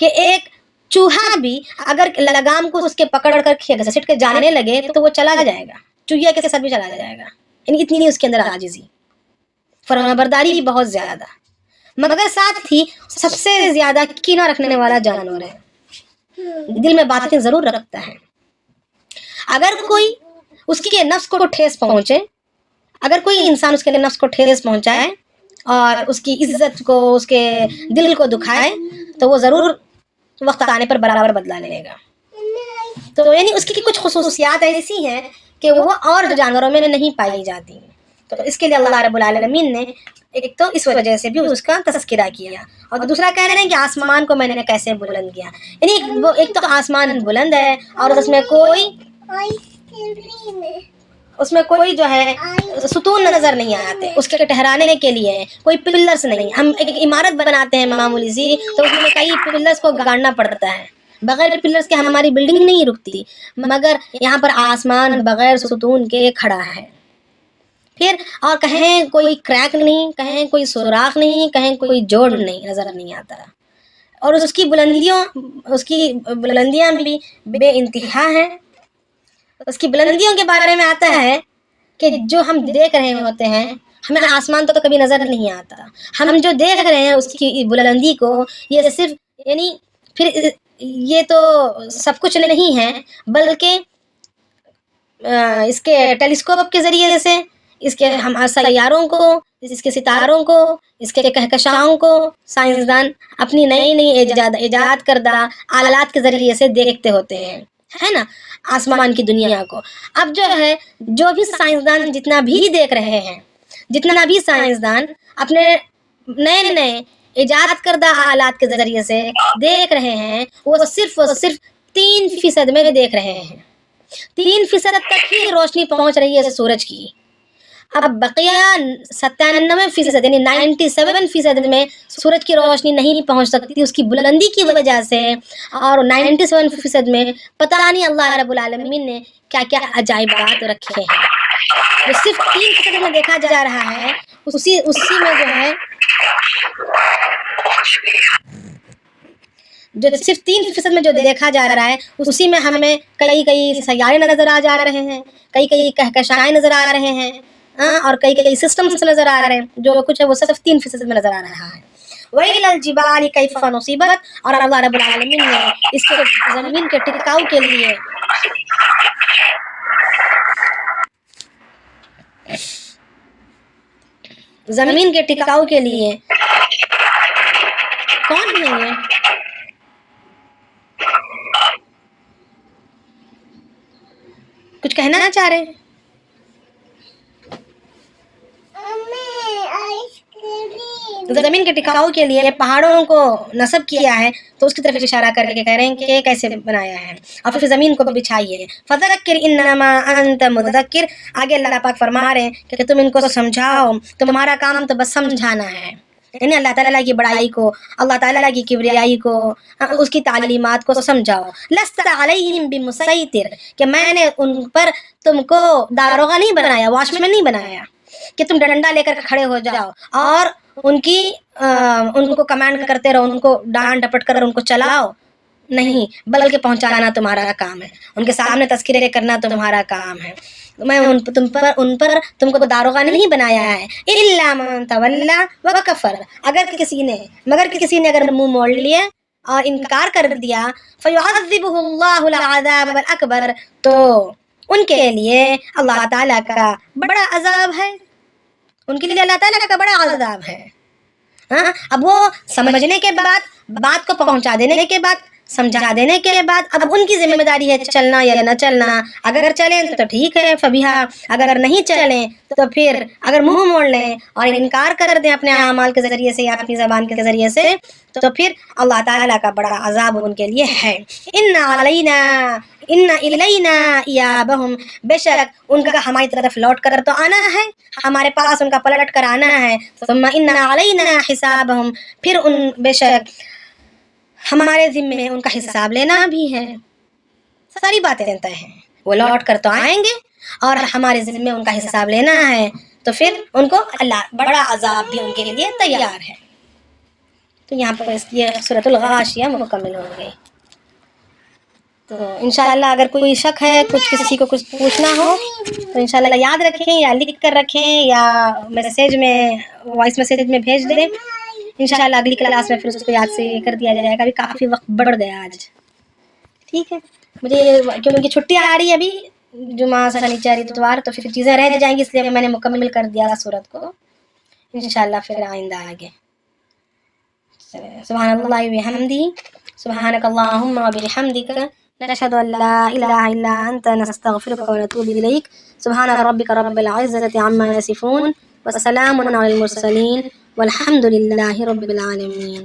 کہ ایک چوہا بھی اگر لگام کو اس کے پکڑ کر گھسٹ کے جانے لگے تو وہ چلا جائے گا، چوہیا کے ساتھ بھی چلا جائے گا، یعنی اتنی اس کے اندر عاجزی، فرمانبرداری بھی بہت زیادہ، مگر ساتھ ہی سب سے زیادہ کینہ رکھنے والا جانور ہے، دل میں باطن ضرور رکھتا ہے۔ اگر کوئی اس کے نفس کو ٹھیس پہنچے، اگر کوئی انسان اس کے نفس کو ٹھیس پہنچائے اور اس کی عزت کو، اس کے دل کو دکھائے، تو وہ ضرور وقت آنے پر برابر بدلا لے گا۔ تو یعنی اس کی کچھ خصوصیات ایسی ہیں کہ وہ اور جانوروں میں نہیں پائی جاتی، تو اس کے لیے اللہ رب العالمین نے ایک تو اس وجہ سے بھی اس کا تذکرہ کیا، اور دوسرا کہہ رہے ہیں کہ آسمان کو میں نے کیسے بلند کیا، یعنی وہ ایک تو آسمان بلند ہے اور اس میں کوئی جو ہے ستون نظر نہیں آتے، اس کے ٹھہرانے کے لیے کوئی پلرس نہیں۔ ہم ایک عمارت بناتے ہیں معمولی سی، تو اس میں کئی پلرس کو گاڑنا پڑتا ہے، بغیر پلرس کے ہماری بلڈنگ نہیں رکتی، مگر یہاں پر آسمان بغیر ستون کے کھڑا ہے۔ پھر اور کہیں کوئی کریک نہیں، کہیں کوئی سوراخ نہیں، کہیں کوئی جوڑ نہیں نظر نہیں آتا، اور اس کی بلندیاں بھی بے انتہا ہیں۔ اس کی بلندیوں کے بارے میں آتا ہے کہ جو ہم دیکھ رہے ہوتے ہیں، ہمیں آسمان تو کبھی نظر نہیں آتا، ہم جو دیکھ رہے ہیں اس کی بلندی کو، یہ صرف یعنی پھر یہ تو سب کچھ نہیں ہے، بلکہ اس کے ٹیلیسکوپ کے ذریعے سے اس کے ہم سیاروں کو، اس کے ستاروں کو، اس کے کہکشاؤں کو سائنسدان اپنی نئی نئی ایجاد کردہ آلات کے ذریعے سے دیکھتے ہوتے ہیں، ہے نا، آسمان کی دنیا کو۔ اب جو ہے جو بھی سائنسدان جتنا بھی دیکھ رہے ہیں، جتنا بھی سائنسدان اپنے نئے نئے ایجاد کردہ آلات کے ذریعے سے دیکھ رہے ہیں، وہ صرف 3% میں دیکھ رہے ہیں، 3% تک ہی روشنی پہنچ رہی ہے سورج کی۔ اب بقیہ 97% یعنی 97% میں سورج کی روشنی نہیں پہنچ سکتی اس کی بلندی کی وجہ سے، اور 97% میں پتہ نہیں اللہ رب العالمین نے کیا کیا عجائبات رکھے ہیں، جو صرف 3% میں دیکھا جا رہا ہے، اسی میں جو ہے جو صرف 3% میں جو دیکھا جا رہا ہے، اسی میں ہمیں کئی سیارے نظر آ جا رہے ہیں، کئی کہکشائیں نظر آ رہے ہیں، اور کئی سسٹمز نظر آ رہے ہیں، جو کچھ ہے وہ صرف 3% میں نظر آ رہا ہے۔ وَإِلَى الْجِبَالِ كَيْفَ نُصِبَتْ، اور اللہ رب العالمین نے اس کے زمین کے ٹکاؤ کے لیے کون ہے یہ؟ کچھ کہنا نہ چاہ رہے؟ زمین کے ٹکاؤ کے لیے پہاڑوں کو نصب کیا ہے، تو اس کی طرف اشارہ کر کے کہہ رہے ہیں کہ کیسے بنایا ہے، اور پھر زمین کو بچھائیے۔ فذکر انما انت مذکر، آگے اللہ پاک فرما رہے ہیں کہ تم ان کو سمجھاؤ، تمہارا کام تو بس سمجھانا ہے، یعنی اللہ تعالیٰ کی بڑائی کو، اللہ تعالیٰ کی کبریائی کو، اس کی تعلیمات کو سمجھاؤ۔ لست علیہم بمسیطر، کہ میں نے ان پر تم کو داروغہ نہیں بنایا، واچ مین نہیں بنایا کہ تم ڈنڈا لے کر کھڑے ہو جاؤ اور ان کو کمانڈ کرتے رہو، ان کو ڈانٹ ڈپٹ کر ان کو چلاؤ، نہیں، بلکہ پہنچانا تمہارا کام ہے، ان کے سامنے تذکرے کرنا تمہارا کام ہے۔ میں ان پر تم کو داروغہ نہیں بنایا ہے، الا من تولی وکفر، مگر کسی نے اگر منہ موڑ لیے اور انکار کر دیا، فیعذبہ اللہ العذاب الاکبر، تو ان کے لیے اللہ تعالیٰ کا بڑا عذاب ہے، ان کے لیے اللہ تعالیٰ کا بڑا عذاب ہے۔ ہاں، اب وہ سمجھنے کے بعد، بات کو پہنچا دینے کے بعد، سمجھا دینے کے بعد، اب ان کی ذمہ داری ہے چلنا یا نہ چلنا، اگر چلیں تو ٹھیک ہے فبیہا، اگر نہیں چلیں تو پھر اگر منہ موڑ لیں اور انکار کر دیں اپنے اعمال کے ذریعے سے یا اپنی زبان کے ذریعے سے، تو پھر اللہ تعالیٰ کا بڑا عذاب ان کے لیے ہے۔ ان الینا ایابہم، بے شک ان کا ہماری طرف لوٹ کر تو آنا ہے، ہمارے پاس ان کا پلٹ کر آنا ہے، ثم ان علینا حسابہم، پھر بے شک ہمارے ذمے ان کا حساب لینا بھی ہے۔ ساری باتیں طے ہیں، وہ لوٹ کر تو آئیں گے اور ہمارے ذمے ان کا حساب لینا ہے، تو پھر ان کو اللہ بڑا عذاب بھی ان کے لیے تیار ہے۔ تو یہاں پر یہ سورۃ الغاشیہ مکمل ہو گئی. تو انشاءاللہ اگر کوئی شک ہے, کسی کو کچھ پوچھنا ہو تو انشاءاللہ یاد رکھیں یا لکھ کر رکھیں یا میسیج میں, وائس میسیج میں بھیج دیں. انشاءاللہ اگلی کلاس میں پھر اس کو یاد سے کر دیا جائے گا. ابھی کافی وقت بڑھ گیا آج. ٹھیک ہے, مجھے کیونکہ چھٹی آ رہی ہے ابھی, جمعہ شنیچر اتوار, تو پھر چیزیں رہ جائیں گی, اس لیے میں نے مکمل کر دیا سورت کو. انشاءاللہ پھر آئندہ آگے. سبحان اللہ وبحمدہ, سبحانک اللہم وبحمدک, نشهد ان لا الہ الا انت, نستغفرک ونتوب الیک. سبحان ربک رب العزۃ عما یصفون, وسلام علی المرسلین, والحمد للہ رب العالمین.